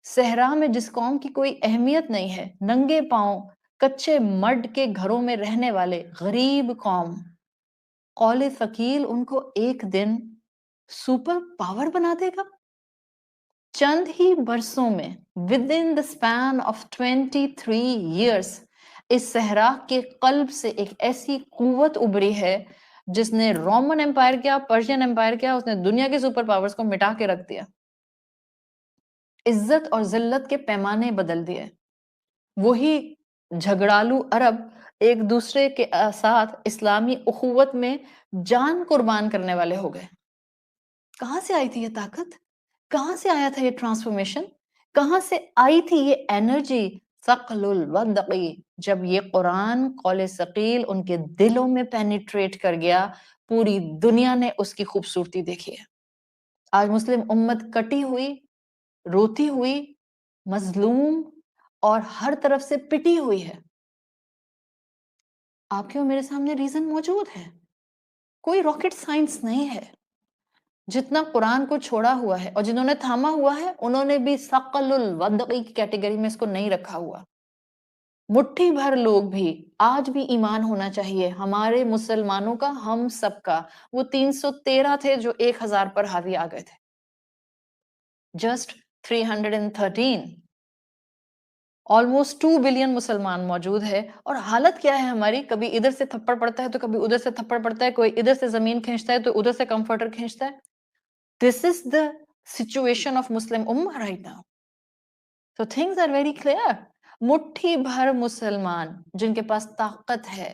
صحرا میں جس قوم کی کوئی اہمیت نہیں ہے، ننگے پاؤں کچے مڈ کے گھروں میں رہنے والے غریب قوم، قول ثقیل ان کو ایک دن سپر پاور بنا دے گا؟ چند ہی برسوں میں within the span of 23 years اس صحرا کے قلب سے ایک ایسی قوت ابری ہے جس نے رومن امپائر کیا، پرشین امپائر کیا، اس نے دنیا کے سپر پاورز کو مٹا کے رکھ دیا. عزت اور ذلت کے پیمانے بدل دیے. وہی جھگڑالو عرب ایک دوسرے کے ساتھ اسلامی اخوت میں جان قربان کرنے والے ہو گئے. کہاں سے آئی تھی یہ طاقت؟ کہاں سے آیا تھا یہ ٹرانسفارمیشن؟ کہاں سے آئی تھی یہ انرجی؟ ثقل الوضع. جب یہ قرآن قول ثقیل ان کے دلوں میں پینیٹریٹ کر گیا، پوری دنیا نے اس کی خوبصورتی دیکھی ہے. آج مسلم امت کٹی ہوئی، روتی ہوئی، مظلوم اور ہر طرف سے پٹی ہوئی ہے. آپ کے اور میرے سامنے ریزن موجود ہے، کوئی راکٹ سائنس نہیں ہے. جتنا قرآن کو چھوڑا ہوا ہے اور جنہوں نے تھاما ہوا ہے انہوں نے بھی ثقل الوضع کی کیٹیگری میں اس کو نہیں رکھا ہوا. مٹھی بھر لوگ بھی آج بھی ایمان ہونا چاہیے ہمارے مسلمانوں کا، ہم سب کا. وہ 313 تھے جو 1000 پر حاوی آ گئے تھے. جسٹ 313. آلموسٹ 2 بلین مسلمان موجود ہے، اور حالت کیا ہے ہماری؟ کبھی ادھر سے تھپڑ پڑتا ہے تو کبھی ادھر سے تھپڑ پڑتا ہے، کوئی ادھر سے زمین کھینچتا ہے تو ادھر سے کمفرٹر کھینچتا ہے. This is the situation of Muslim Ummah right now. تو things are very clear. مٹھی بھر مسلمان جن کے پاس طاقت ہے،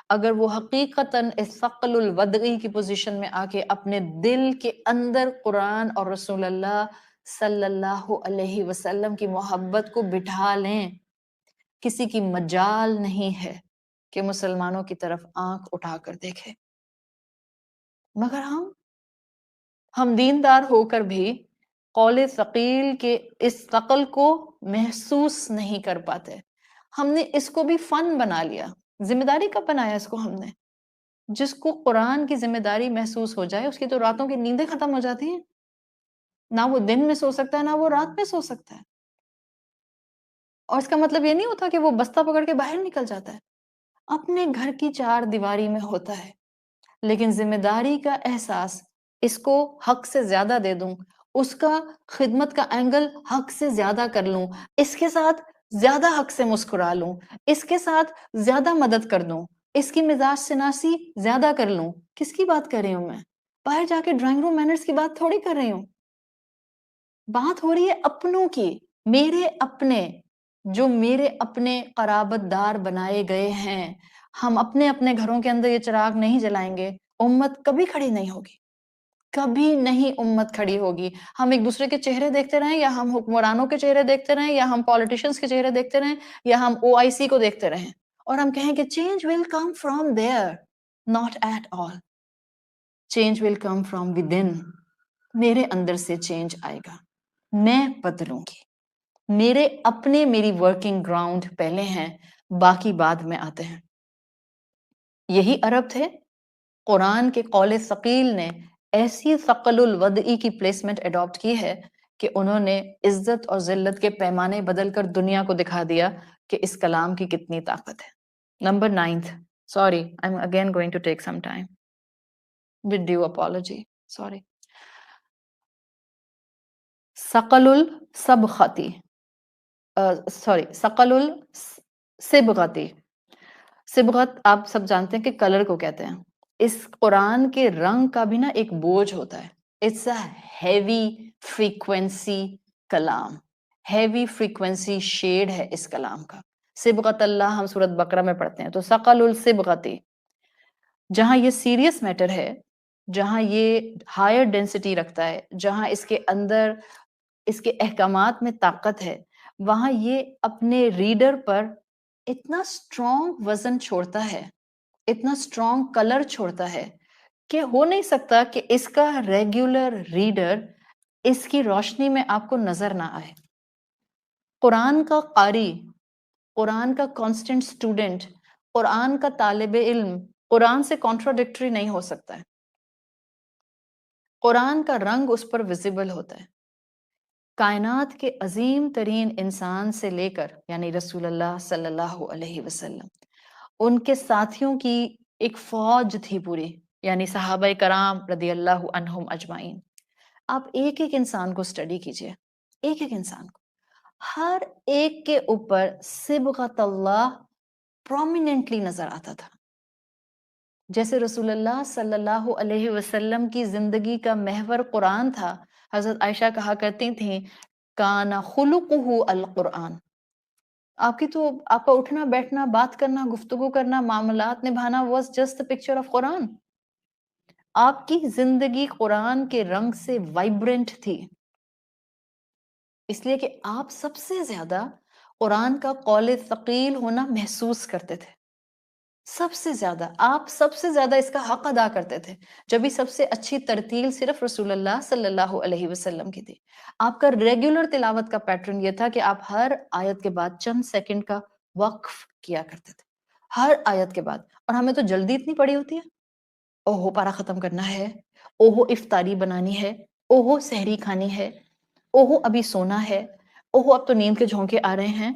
اگر وہ حقیقتاً اس ثقل الودعی کی پوزیشن میں آ کے اپنے دل کے اندر قرآن اور رسول اللہ صلی اللہ علیہ وسلم کی محبت کو بٹھا لیں، کسی کی مجال نہیں ہے کہ مسلمانوں کی طرف آنکھ اٹھا کر دیکھے. مگر ہم دیندار ہو کر بھی قول ثقیل کے اس ثقل کو محسوس نہیں کر پاتے. ہم نے اس کو بھی فن بنا لیا. ذمہ داری کب بنایا اس کو ہم نے؟ جس کو قرآن کی ذمہ داری محسوس ہو جائے اس کی تو راتوں کی نیندیں ختم ہو جاتی ہیں. نہ وہ دن میں سو سکتا ہے نہ وہ رات میں سو سکتا ہے. اور اس کا مطلب یہ نہیں ہوتا کہ وہ بستہ پکڑ کے باہر نکل جاتا ہے. اپنے گھر کی چار دیواری میں ہوتا ہے، لیکن ذمہ داری کا احساس، اس کو حق سے زیادہ دے دوں، اس کا خدمت کا اینگل حق سے زیادہ کر لوں، اس کے ساتھ زیادہ حق سے مسکرا لوں، اس کے ساتھ زیادہ مدد کر دوں، اس کی مزاج شناسی زیادہ کر لوں. کس کی بات کر رہی ہوں میں؟ باہر جا کے ڈرائنگ روم مینرز کی بات تھوڑی کر رہی ہوں. بات ہو رہی ہے اپنوں کی. میرے اپنے، جو میرے اپنے قرابت دار بنائے گئے ہیں، ہم اپنے اپنے گھروں کے اندر یہ چراغ نہیں جلائیں گے، امت کبھی کھڑی نہیں ہوگی. کبھی نہیں امت کھڑی ہوگی. ہم ایک دوسرے کے چہرے دیکھتے رہیں، یا ہم حکمرانوں کے چہرے دیکھتے رہیں، یا ہم پالیٹیشنز کے چہرے دیکھتے رہیں، یا ہم OIC کو دیکھتے رہیں اور ہم کہیں کہ change will come from there. Not at all. Change will come from within. میرے اندر سے چینج آئے گا، میں بدلوں گی. میرے اپنے، میری ورکنگ گراؤنڈ پہلے ہیں، باقی بعد میں آتے ہیں. یہی عرب تھے. قرآن کے قول ثقیل نے ایسی ثقل الودعی کی پلیسمنٹ اڈاپٹ کی ہے کہ انہوں نے عزت اور ذلت کے پیمانے بدل کر دنیا کو دکھا دیا کہ اس کلام کی کتنی طاقت ہے. Number 9. Sorry, I'm again going to take some time. With due apology. Sorry. ثقل الصبغتی. ثقل الصبغتی. صبغت آپ سب جانتے ہیں کہ کلر کو کہتے ہیں. اس قرآن کے رنگ کا بھی نا ایک بوجھ ہوتا ہے. اٹس اے ہیوی فریکوینسی کلام، ہیوی فریکوینسی شیڈ ہے اس کلام کا. صبغت اللہ ہم سورۃ بقرہ میں پڑھتے ہیں. تو ثقل الصبغتی، جہاں یہ سیریس میٹر ہے، جہاں یہ ہائر ڈینسٹی رکھتا ہے، جہاں اس کے اندر اس کے احکامات میں طاقت ہے، وہاں یہ اپنے ریڈر پر اتنا اسٹرانگ وزن چھوڑتا ہے، اتنا اسٹرانگ کلر چھوڑتا ہے کہ ہو نہیں سکتا کہ اس کا ریگولر ریڈر اس کی روشنی میں آپ کو نظر نہ آئے. قرآن کا قاری، قرآن کا کانسٹنٹ اسٹوڈنٹ، قرآن کا طالب علم قرآن سے کانٹراڈکٹری نہیں ہو سکتا ہے. قرآن کا رنگ اس پر ویزیبل ہوتا ہے. کائنات کے عظیم ترین انسان سے لے کر، یعنی رسول اللہ صلی اللہ علیہ وسلم، ان کے ساتھیوں کی ایک فوج تھی پوری، یعنی صحابہ کرام رضی اللہ عنہم اجمعین. آپ ایک ایک انسان کو اسٹڈی کیجئے، ایک ایک انسان کو. ہر ایک کے اوپر صبغت اللہ پرومیننٹلی نظر آتا تھا. جیسے رسول اللہ صلی اللہ علیہ وسلم کی زندگی کا محور قرآن تھا. حضرت عائشہ کہا کرتی تھیں کان خلقہ القرآن. آپ کا اٹھنا بیٹھنا، بات کرنا، گفتگو کرنا، معاملات نبھانا was just a picture of Quran. آپ کی زندگی قرآن کے رنگ سے وائبرنٹ تھی، اس لیے کہ آپ سب سے زیادہ قرآن کا قول ثقیل ہونا محسوس کرتے تھے. سب سے زیادہ آپ سب سے زیادہ اس کا حق ادا کرتے تھے. جبھی سب سے اچھی ترتیل صرف رسول اللہ صلی اللہ علیہ وسلم کی تھی. آپ کا ریگولر تلاوت کا پیٹرن یہ تھا کہ آپ ہر آیت کے بعد چند سیکنڈ کا وقف کیا کرتے تھے، ہر آیت کے بعد. اور ہمیں تو جلدی اتنی پڑی ہوتی ہے، اوہو پارا ختم کرنا ہے، اوہو افطاری بنانی ہے، اوہو سحری کھانی ہے، اوہو ابھی سونا ہے، اوہو اب تو نیند کے جھونکے آ رہے ہیں.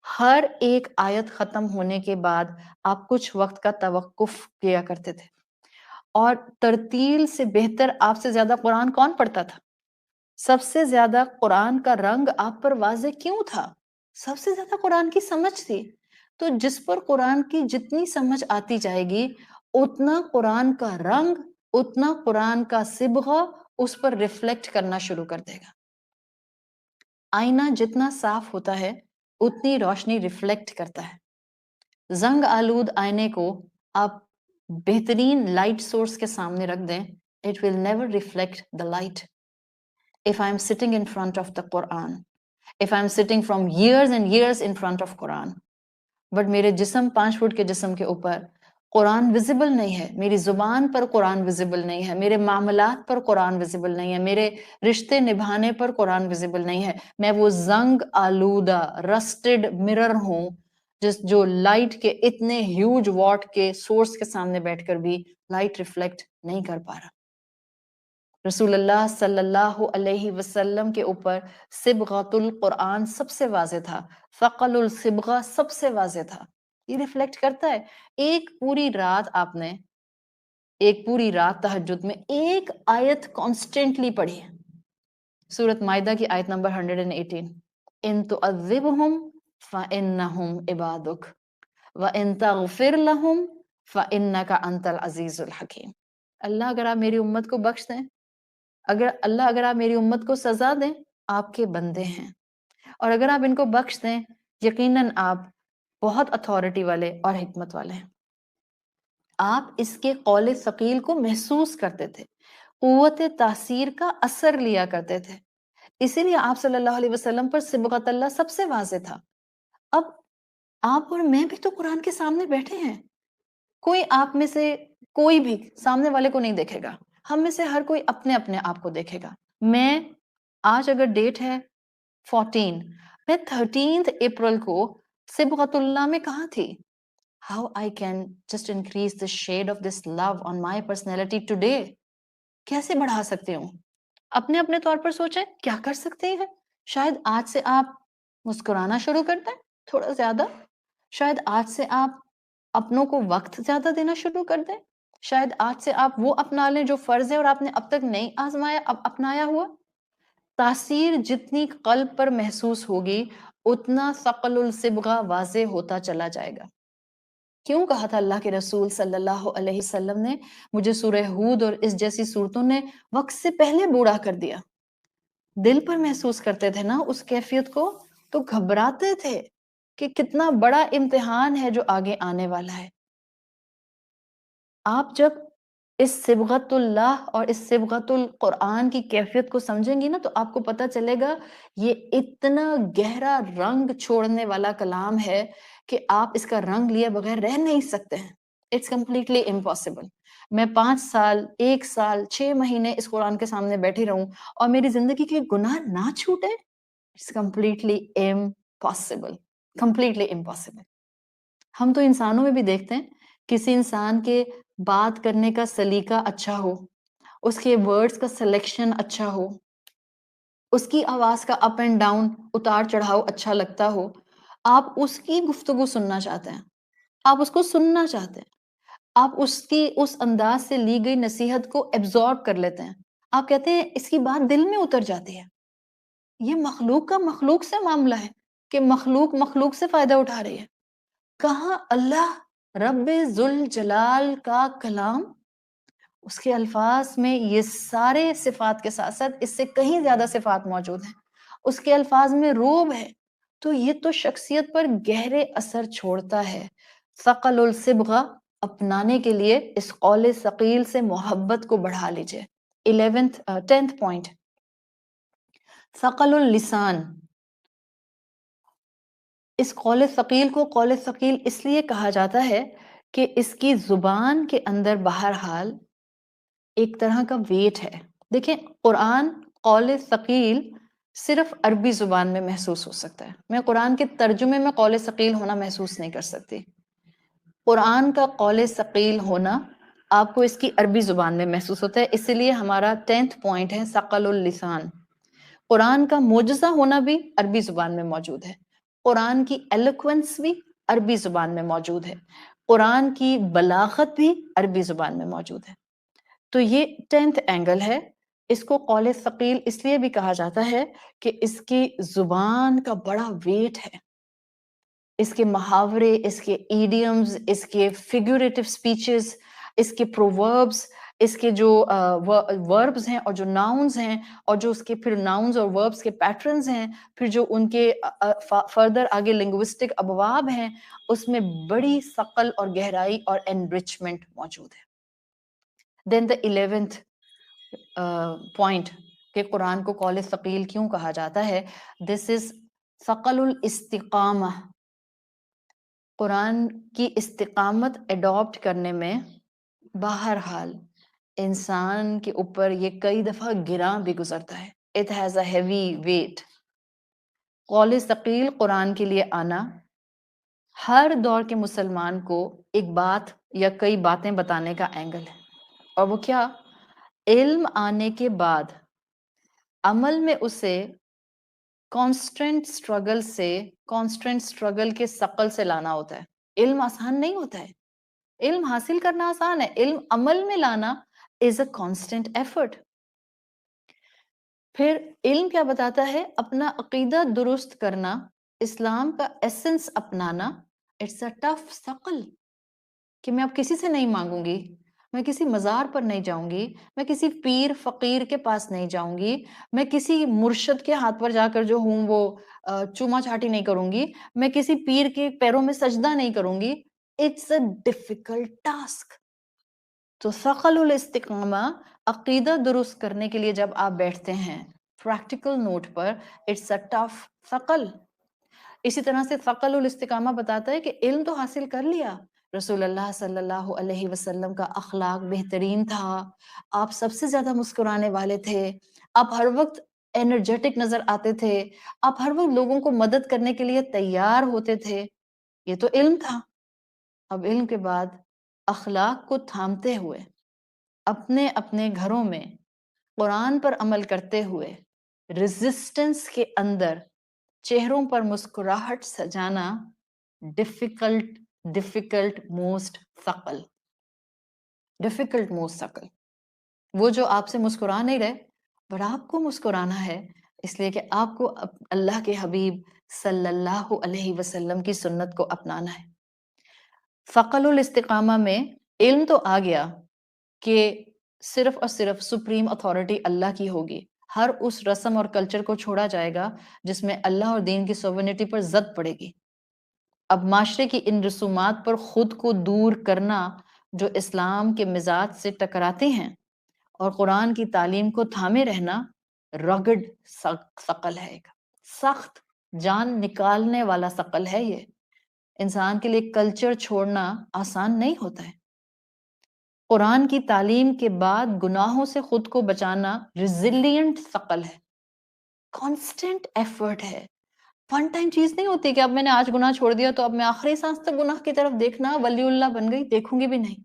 ہر ایک آیت ختم ہونے کے بعد آپ کچھ وقت کا توقف کیا کرتے تھے. اور ترتیل سے بہتر آپ سے زیادہ قرآن کون پڑھتا تھا؟ سب سے زیادہ قرآن کا رنگ آپ پر واضح کیوں تھا؟ سب سے زیادہ قرآن کی سمجھ تھی. تو جس پر قرآن کی جتنی سمجھ آتی جائے گی، اتنا قرآن کا رنگ، اتنا قرآن کا صبغہ اس پر ریفلیکٹ کرنا شروع کر دے گا. آئینہ جتنا صاف ہوتا ہے اتنی روشنی ریفلیکٹ کرتا ہے. زنگ آلود آئینے کو آپ بہترین لائٹ سورس کے سامنے رکھ دیں, it will never reflect the light. If I am sitting in front of the Quran, if I am sitting from years and years in front of Quran, but میرے جسم 5 فٹ کے جسم کے اوپر قرآن ویزیبل نہیں ہے, میری زبان پر قرآن ویزیبل نہیں ہے, میرے معاملات پر قرآن ویزیبل نہیں ہے, میرے رشتے نبھانے پر قرآن ویزیبل نہیں ہے, میں وہ زنگ آلودہ رسٹڈ مرر ہوں جو لائٹ کے اتنے ہیوج واٹ کے سورس کے سامنے بیٹھ کر بھی لائٹ ریفلیکٹ نہیں کر پا رہا. رسول اللہ صلی اللہ علیہ وسلم کے اوپر صبغۃ القرآن سب سے واضح تھا, ثقل الصبغہ سب سے واضح تھا. یہ ریفلیکٹ کرتا ہے. ایک پوری رات آپ نے ایک پوری رات تہجد میں ایک آیت کانسٹنٹلی پڑھی ہے, سورۃ مائدہ کی آیت نمبر 118, ان تعذبہم فانہم عبادک وان تغفر لہم فانک انت العزیز الحکیم. اللہ اگر آپ میری امت کو بخش دیں, اگر آپ میری امت کو سزا دیں, آپ کے بندے ہیں, اور اگر آپ ان کو بخش دیں یقیناً آپ بہت اتھارٹی والے اور حکمت والے ہیں. آپ اس کے قول ثقیل کو محسوس کرتے تھے, قوت تاثیر کا اثر لیا کرتے تھے, اسی لیے آپ صلی اللہ علیہ وسلم پر صبغت اللہ سب سے واضح تھا. اب آپ اور میں بھی تو قرآن کے سامنے بیٹھے ہیں, کوئی آپ میں سے کوئی بھی سامنے والے کو نہیں دیکھے گا, ہم میں سے ہر کوئی اپنے اپنے آپ کو دیکھے گا. میں آج اگر ڈیٹ ہے 14, میں 13 اپریل کو صبغت اللہ میں کہاں تھی. How I can just increase the shade of this love on my personality today. کیسے بڑھا سکتے ہوں؟ اپنے اپنے طور پر سوچیں کیا کر سکتے ہیں. شاید آج سے آپ مسکرانا شروع کر دیں تھوڑا زیادہ, شاید آج سے آپ اپنوں کو وقت زیادہ دینا شروع کر دیں, شاید آج سے آپ وہ اپنا لیں جو فرض ہے اور آپ نے اب تک نہیں آزمایا, اب اپنایا ہوا. تاثیر جتنی قلب پر محسوس ہوگی اتنا ثقل الصبغہ واضح ہوتا چلا جائے گا. کیوں کہا تھا اللہ کے رسول صلی اللہ علیہ وسلم نے مجھے سورہ ہود اور اس جیسی صورتوں نے وقت سے پہلے بوڑھا کر دیا. دل پر محسوس کرتے تھے نا اس کیفیت کو, تو گھبراتے تھے کہ کتنا بڑا امتحان ہے جو آگے آنے والا ہے. آپ جب اس صبغت اللہ اور اس صبغت القرآن کی کیفیت کو سمجھیں گی نا تو آپ کو پتہ چلے گا یہ اتنا گہرا رنگ چھوڑنے والا کلام ہے کہ آپ اس کا رنگ لیے بغیر رہ نہیں سکتے ہیں. It's completely impossible. میں 5 سال 1 سال 6 مہینے اس قرآن کے سامنے بیٹھی رہوں اور میری زندگی کے گناہ نہ چھوٹے, it's completely impossible, completely impossible. ہم تو انسانوں میں بھی دیکھتے ہیں, کسی انسان کے بات کرنے کا سلیقہ اچھا ہو, اس کے ورڈز کا سلیکشن اچھا ہو, اس کی آواز کا اپ اینڈ ڈاؤن اتار چڑھاؤ اچھا لگتا ہو, آپ اس کی گفتگو سننا چاہتے ہیں, آپ اس کو سننا چاہتے ہیں, آپ اس کی اس انداز سے لی گئی نصیحت کو ایبزارب کر لیتے ہیں, آپ کہتے ہیں اس کی بات دل میں اتر جاتی ہے. یہ مخلوق کا مخلوق سے معاملہ ہے کہ مخلوق سے فائدہ اٹھا رہی ہے. کہاں اللہ رب ذوالجلال کا کلام, اس کے الفاظ میں یہ سارے صفات کے ساتھ ساتھ اس سے کہیں زیادہ صفات موجود ہیں, اس کے الفاظ میں روب ہے, تو یہ تو شخصیت پر گہرے اثر چھوڑتا ہے. ثقل الصبغہ اپنانے کے لیے اس قول ثقیل سے محبت کو بڑھا لیجئے. 10th پوائنٹ, ثقل اللسان. اس قول ثقیل کو قول ثقیل اس لیے کہا جاتا ہے کہ اس کی زبان کے اندر بہرحال ایک طرح کا ویٹ ہے. دیکھیں قرآن قول ثقیل صرف عربی زبان میں محسوس ہو سکتا ہے. میں قرآن کے ترجمے میں قول ثقیل ہونا محسوس نہیں کر سکتی. قرآن کا قول ثقیل ہونا آپ کو اس کی عربی زبان میں محسوس ہوتا ہے. اس لیے ہمارا 10th پوائنٹ ہے ثقل اللسان. قرآن کا معجزہ ہونا بھی عربی زبان میں موجود ہے, قرآن کی ایلوکوینس بھی عربی زبان میں موجود ہے, قرآن کی بلاغت بھی عربی زبان میں موجود ہے. تو یہ 10th اینگل ہے. اس کو قول ثقیل اس لیے بھی کہا جاتا ہے کہ اس کی زبان کا بڑا ویٹ ہے, اس کے محاورے, اس کے ایڈیمز, اس کے فیگوریٹو سپیچز, اس کے پرووربس, اس کے جو وربز ہیں اور جو ناؤنز ہیں اور جو اس کے پھر ناؤنز اور وربز کے پیٹرنز ہیں، پھر جو ان کے فردر آگے لنگوسٹک ابواب ہیں، اس میں بڑی ثقل اور گہرائی اور انرچمنٹ موجود ہے. دین دا 11th پوائنٹ کہ قرآن کو قول ثقیل کیوں کہا جاتا ہے، دس از ثقل الاستقامہ. قرآن کی استقامت اڈاپٹ کرنے میں بہرحال انسان کے اوپر یہ کئی دفعہ گراں بھی گزرتا ہے. It has a heavy weight. قول ثقیل قرآن کے لیے آنا ہر دور کے مسلمان کو ایک بات یا کئی باتیں بتانے کا اینگل ہے، اور وہ کیا؟ علم آنے کے بعد عمل میں اسے کانسٹنٹ اسٹرگل کے ثقل سے لانا ہوتا ہے. علم آسان نہیں ہوتا ہے، علم حاصل کرنا آسان ہے، علم عمل میں لانا از اے کانسٹنٹ ایفرٹ. پھر علم کیا بتاتا ہے؟ اپنا عقیدہ درست کرنا، اسلام کا ایسنس اپنانا. اٹس اے ٹف ثقل کہ میں اب کسی سے نہیں مانگوں گی، میں کسی مزار پر نہیں جاؤں گی، میں کسی پیر فقیر کے پاس نہیں جاؤں گی، میں کسی مرشد کے ہاتھ پر جا کر جو ہوں وہ چوما چاٹی نہیں کروں گی، میں کسی پیر کے پیروں میں سجدہ نہیں کروں گی. It's a difficult task. تو ثقل الاستقامہ عقیدہ درست کرنے کے لیے جب آپ بیٹھتے ہیں پریکٹیکل نوٹ پر، اٹس اے ٹف ثقل. اسی طرح سے ثقل الاستقامہ بتاتا ہے کہ علم تو حاصل کر لیا، رسول اللہ صلی اللہ علیہ وسلم کا اخلاق بہترین تھا، آپ سب سے زیادہ مسکرانے والے تھے، آپ ہر وقت انرجیٹک نظر آتے تھے، آپ ہر وقت لوگوں کو مدد کرنے کے لیے تیار ہوتے تھے. یہ تو علم تھا. اب علم کے بعد اخلاق کو تھامتے ہوئے اپنے اپنے گھروں میں قرآن پر عمل کرتے ہوئے ریزسٹنس کے اندر چہروں پر مسکراہٹ سجانا ڈیفیکلٹ موسٹ ثقل. وہ جو آپ سے مسکرا نہیں رہے بٹ آپ کو مسکرانا ہے، اس لیے کہ آپ کو اللہ کے حبیب صلی اللہ علیہ وسلم کی سنت کو اپنانا ہے. ثقل الاستقامہ میں علم تو آ گیا کہ صرف اور صرف سپریم اتھارٹی اللہ کی ہوگی، ہر اس رسم اور کلچر کو چھوڑا جائے گا جس میں اللہ اور دین کی سوورنٹی پر زد پڑے گی. اب معاشرے کی ان رسومات پر خود کو دور کرنا جو اسلام کے مزاج سے ٹکراتے ہیں، اور قرآن کی تعلیم کو تھامے رہنا رگڈ ثقل ہے، ایک سخت جان نکالنے والا ثقل ہے. یہ انسان کے لیے کلچر چھوڑنا آسان نہیں ہوتا ہے. قرآن کی تعلیم کے بعد گناہوں سے خود کو بچانا ریزیلینٹ ثقل ہے، کانسٹنٹ ایفرٹ ہے. ون ٹائم چیز نہیں ہوتی کہ اب میں نے آج گناہ چھوڑ دیا تو اب میں آخری سانس تک گناہ کی طرف دیکھنا ولی اللہ بن گئی، دیکھوں گی بھی نہیں.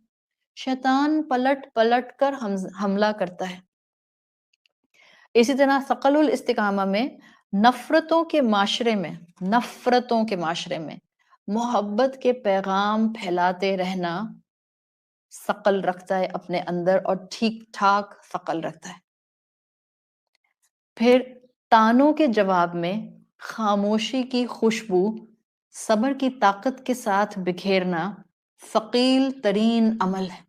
شیطان پلٹ پلٹ کر حملہ کرتا ہے. اسی طرح ثقل الاستقامہ میں نفرتوں کے معاشرے میں محبت کے پیغام پھیلاتے رہنا ثقل رکھتا ہے اپنے اندر، اور ٹھیک ٹھاک ثقل رکھتا ہے. پھر تانوں کے جواب میں خاموشی کی خوشبو صبر کی طاقت کے ساتھ بکھیرنا ثقیل ترین عمل ہے.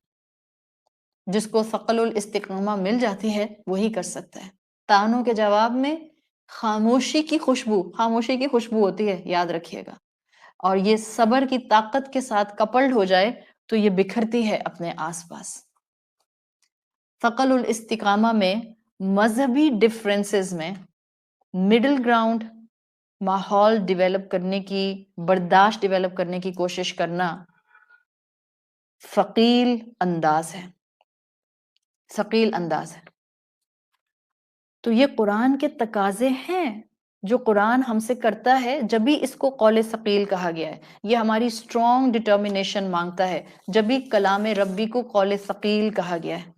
جس کو ثقل الاستقامہ مل جاتی ہے وہی کر سکتا ہے. تانوں کے جواب میں خاموشی کی خوشبو ہوتی ہے، یاد رکھیے گا، اور یہ صبر کی طاقت کے ساتھ کپلڈ ہو جائے تو یہ بکھرتی ہے اپنے آس پاس. ثقل الاستقامہ میں مذہبی ڈفرینسز میں مڈل گراؤنڈ ماحول ڈیولپ کرنے کی، برداشت ڈیولپ کرنے کی کوشش کرنا ثقیل انداز ہے. تو یہ قرآن کے تقاضے ہیں جو قرآن ہم سے کرتا ہے، جب بھی اس کو قول ثقیل کہا گیا ہے. یہ ہماری اسٹرانگ ڈٹرمینیشن مانگتا ہے جب بھی کلام ربی کو قول ثقیل کہا گیا ہے.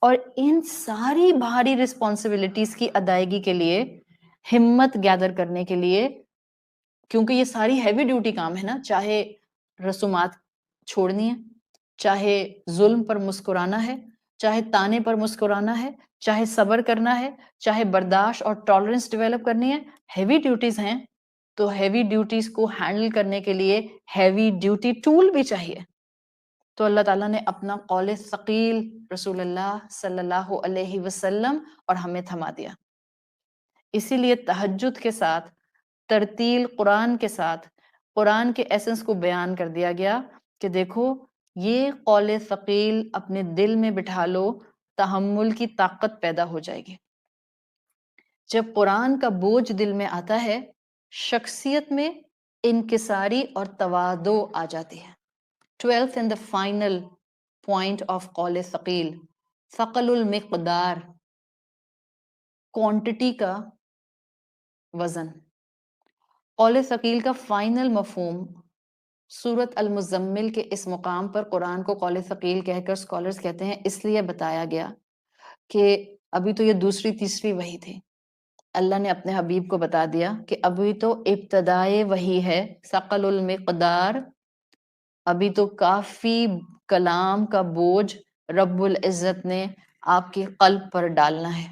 اور ان ساری بھاری رسپانسبلٹیز کی ادائیگی کے لیے ہمت گیدر کرنے کے لیے، کیونکہ یہ ساری ہیوی ڈیوٹی کام ہے نا، چاہے رسومات چھوڑنی ہے، چاہے ظلم پر مسکرانا ہے، چاہے تانے پر مسکرانا ہے، چاہے صبر کرنا ہے، چاہے برداشت اور ٹالرنس ڈیولپ کرنی ہے. ہیوی ڈیوٹیز ہیں، تو ہیوی ڈیوٹیز کو ہینڈل کرنے کے لیے ہیوی ڈیوٹی ٹول بھی چاہیے. تو اللہ تعالیٰ نے اپنا قول ثقیل رسول اللہ صلی اللہ علیہ وسلم اور ہمیں تھما دیا. اسی لیے تہجد کے ساتھ ترتیل قرآن کے ساتھ قرآن کے ایسنس کو بیان کر دیا گیا کہ دیکھو یہ قول ثقیل اپنے دل میں بٹھا لو، تحمل کی طاقت پیدا ہو جائے گی. جب قرآن کا بوجھ دل میں آتا ہے، شخصیت میں انکساری اور تواضع آ جاتی ہے. 12th and the final point of قول ثقیل، ثقل المقدار، کوانٹٹی کا وزن. قول ثقیل کا فائنل مفہوم سورت المزمل کے اس مقام پر قرآن کو قول ثقیل کہہ کر اسکالرز کہتے ہیں اس لیے بتایا گیا کہ ابھی تو یہ دوسری تیسری وحی تھی. اللہ نے اپنے حبیب کو بتا دیا کہ ابھی تو ابتدائے وحی ہے، ثقل المقدار، ابھی تو کافی کلام کا بوجھ رب العزت نے آپ کے قلب پر ڈالنا ہے.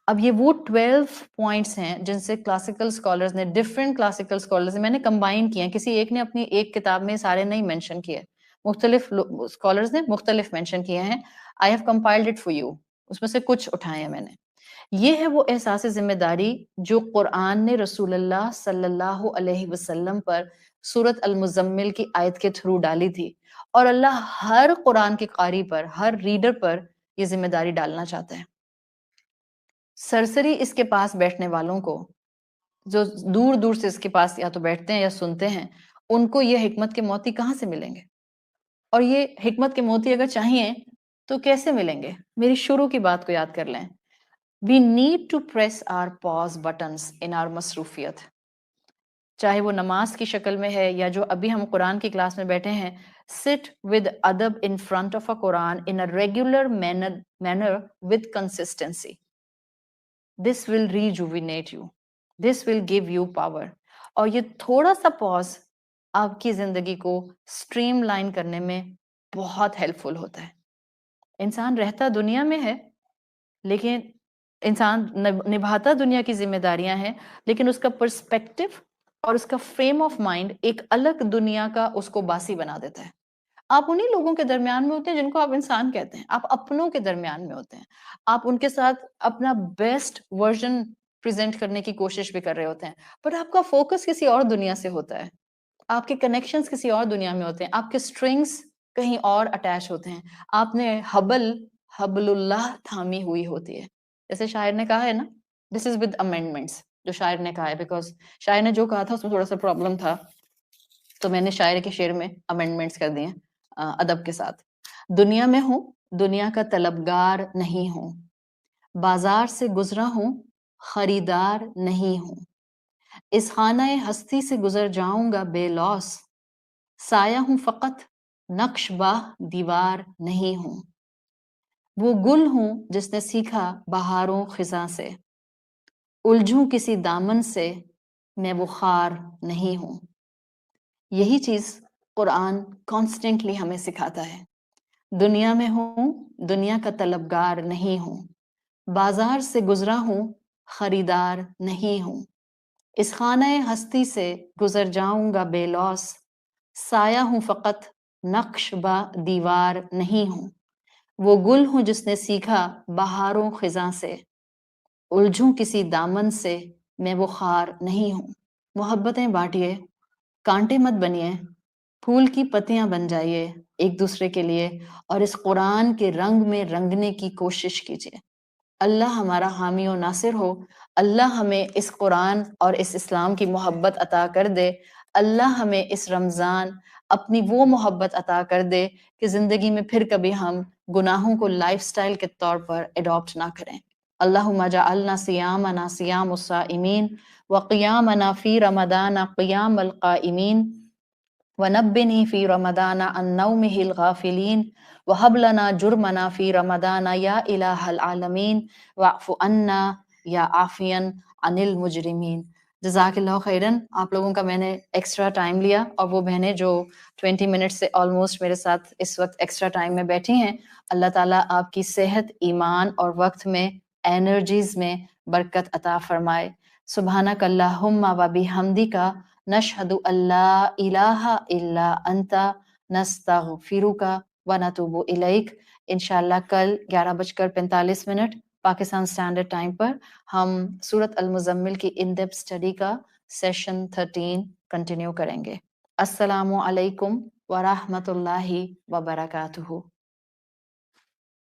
اب یہ وہ 12 پوائنٹس ہیں جن سے کلاسیکل اسکالرز نے، ڈفرینٹ کلاسیکل اسکالرز نے، میں نے کمبائن کیے ہیں، کسی ایک نے اپنی ایک کتاب میں سارے نہیں مینشن کیے، مختلف اسکالرز نے مختلف مینشن کیے ہیں. I have compiled it for you, اس میں سے کچھ اٹھائے ہیں میں نے. یہ ہے وہ احساس ذمہ داری جو قرآن نے رسول اللہ صلی اللہ علیہ وسلم پر سورت المزمل کی آیت کے تھرو ڈالی تھی، اور اللہ ہر قرآن کے قاری پر، ہر ریڈر پر یہ ذمہ داری ڈالنا چاہتا ہے. سرسری اس کے پاس بیٹھنے والوں کو، جو دور دور سے اس کے پاس یا تو بیٹھتے ہیں یا سنتے ہیں، ان کو یہ حکمت کے موتی کہاں سے ملیں گے؟ اور یہ حکمت کے موتی اگر چاہیے تو کیسے ملیں گے؟ میری شروع کی بات کو یاد کر لیں. We need to press our pause buttons in our مصروفیت، چاہے وہ نماز کی شکل میں ہے یا جو ابھی ہم قرآن کی کلاس میں بیٹھے ہیں. Sit with adab in front of a Quran in a regular manner with consistency. This will rejuvenate you. This will give you power. اور یہ تھوڑا سا پاز آپ کی زندگی کو سٹریم لائن کرنے میں بہت ہیلپ فل ہوتا ہے. انسان رہتا دنیا میں ہے، لیکن انسان نبھاتا دنیا کی ذمہ داریاں ہیں، لیکن اس کا پرسپیکٹو اور اس کا فریم آف مائنڈ ایک الگ دنیا کا اس کو باسی بنا دیتا ہے. آپ انہی لوگوں کے درمیان میں ہوتے ہیں جن کو آپ انسان کہتے ہیں، آپ اپنوں کے درمیان میں ہوتے ہیں، آپ ان کے ساتھ اپنا بیسٹ ورژن پریزنٹ کرنے کی کوشش بھی کر رہے ہوتے ہیں، بٹ آپ کا فوکس کسی اور دنیا سے ہوتا ہے، آپ کے کنیکشنز کسی اور دنیا میں ہوتے ہیں، آپ کے سٹرنگز کہیں اور اٹیچ ہوتے ہیں، آپ نے حبل اللہ تھامی ہوئی ہوتی ہے. جیسے شاعر نے کہا ہے نا، دس از ود امینڈمنٹس، جو شاعر نے کہا ہے، بیکاز شاعر نے جو کہا تھا اس میں تھوڑا سا پرابلم تھا، تو میں نے شاعر کے شعر میں امینڈمنٹس کر دیے ادب کے ساتھ. دنیا میں ہوں، دنیا کا طلبگار نہیں ہوں، بازار سے گزرا ہوں، خریدار نہیں ہوں، اس خانہ ہستی سے گزر جاؤں گا بے لوس، سایہ ہوں فقط نقش باہ دیوار نہیں ہوں. وہ گل ہوں جس نے سیکھا بہاروں خزاں سے، الجھوں کسی دامن سے میں وہ خار نہیں ہوں. یہی چیز قرآن کانسٹنٹلی ہمیں سکھاتا ہے. دنیا میں ہوں، دنیا کا طلبگار نہیں ہوں، بازار سے گزرا ہوں، خریدار نہیں ہوں، اس خانہ ہستی سے گزر جاؤں گا بے لوس، سایہ ہوں فقط نقش با دیوار نہیں ہوں. وہ گل ہوں جس نے سیکھا بہاروں خزاں سے، الجھوں کسی دامن سے میں وہ خار نہیں ہوں. محبتیں بانٹیے، کانٹے مت بنیے، پھول کی پتیاں بن جائیے ایک دوسرے کے لیے، اور اس قرآن کے رنگ میں رنگنے کی کوشش کیجیے. اللہ ہمارا حامی و ناصر ہو. اللہ ہمیں اس قرآن اور اس اسلام کی محبت عطا کر دے. اللہ ہمیں اس رمضان اپنی وہ محبت عطا کر دے کہ زندگی میں پھر کبھی ہم گناہوں کو لائف سٹائل کے طور پر اڈاپٹ نہ کریں. اللہم جعلنا صیامنا صیام الصائمین وقیامنا فی رمضان قیام القائمین ونبنی فی رمضان عن نومہ الغافلین وہب لنا جرمنا فی رمضان یا الہ العالمین واعف عنا یا عافیا عن المجرمین. جزاک اللہ خیرن. آپ لوگوں کا میں نے ایکسٹرا ٹائم لیا، اور وہ بہنیں جو 20 منٹ سے آلموسٹ میرے ساتھ اس وقت ایکسٹرا ٹائم میں بیٹھی ہیں، اللہ تعالیٰ آپ کی صحت، ایمان اور وقت میں، انرجیز میں برکت عطا فرمائے. سبحانک اللہم و بحمدک نشہد ان لا الہ الا انت نستغفرک ونتوب الیک۔ انشاءاللہ کل 11:45 پاکستان اسٹینڈرڈ ٹائم پر ہم سورۃ المزمل کی ان ڈیپتھ اسٹڈی کا سیشن 13 کنٹینیو کریں گے۔ السلام علیکم ورحمۃ اللہ وبرکاتہ۔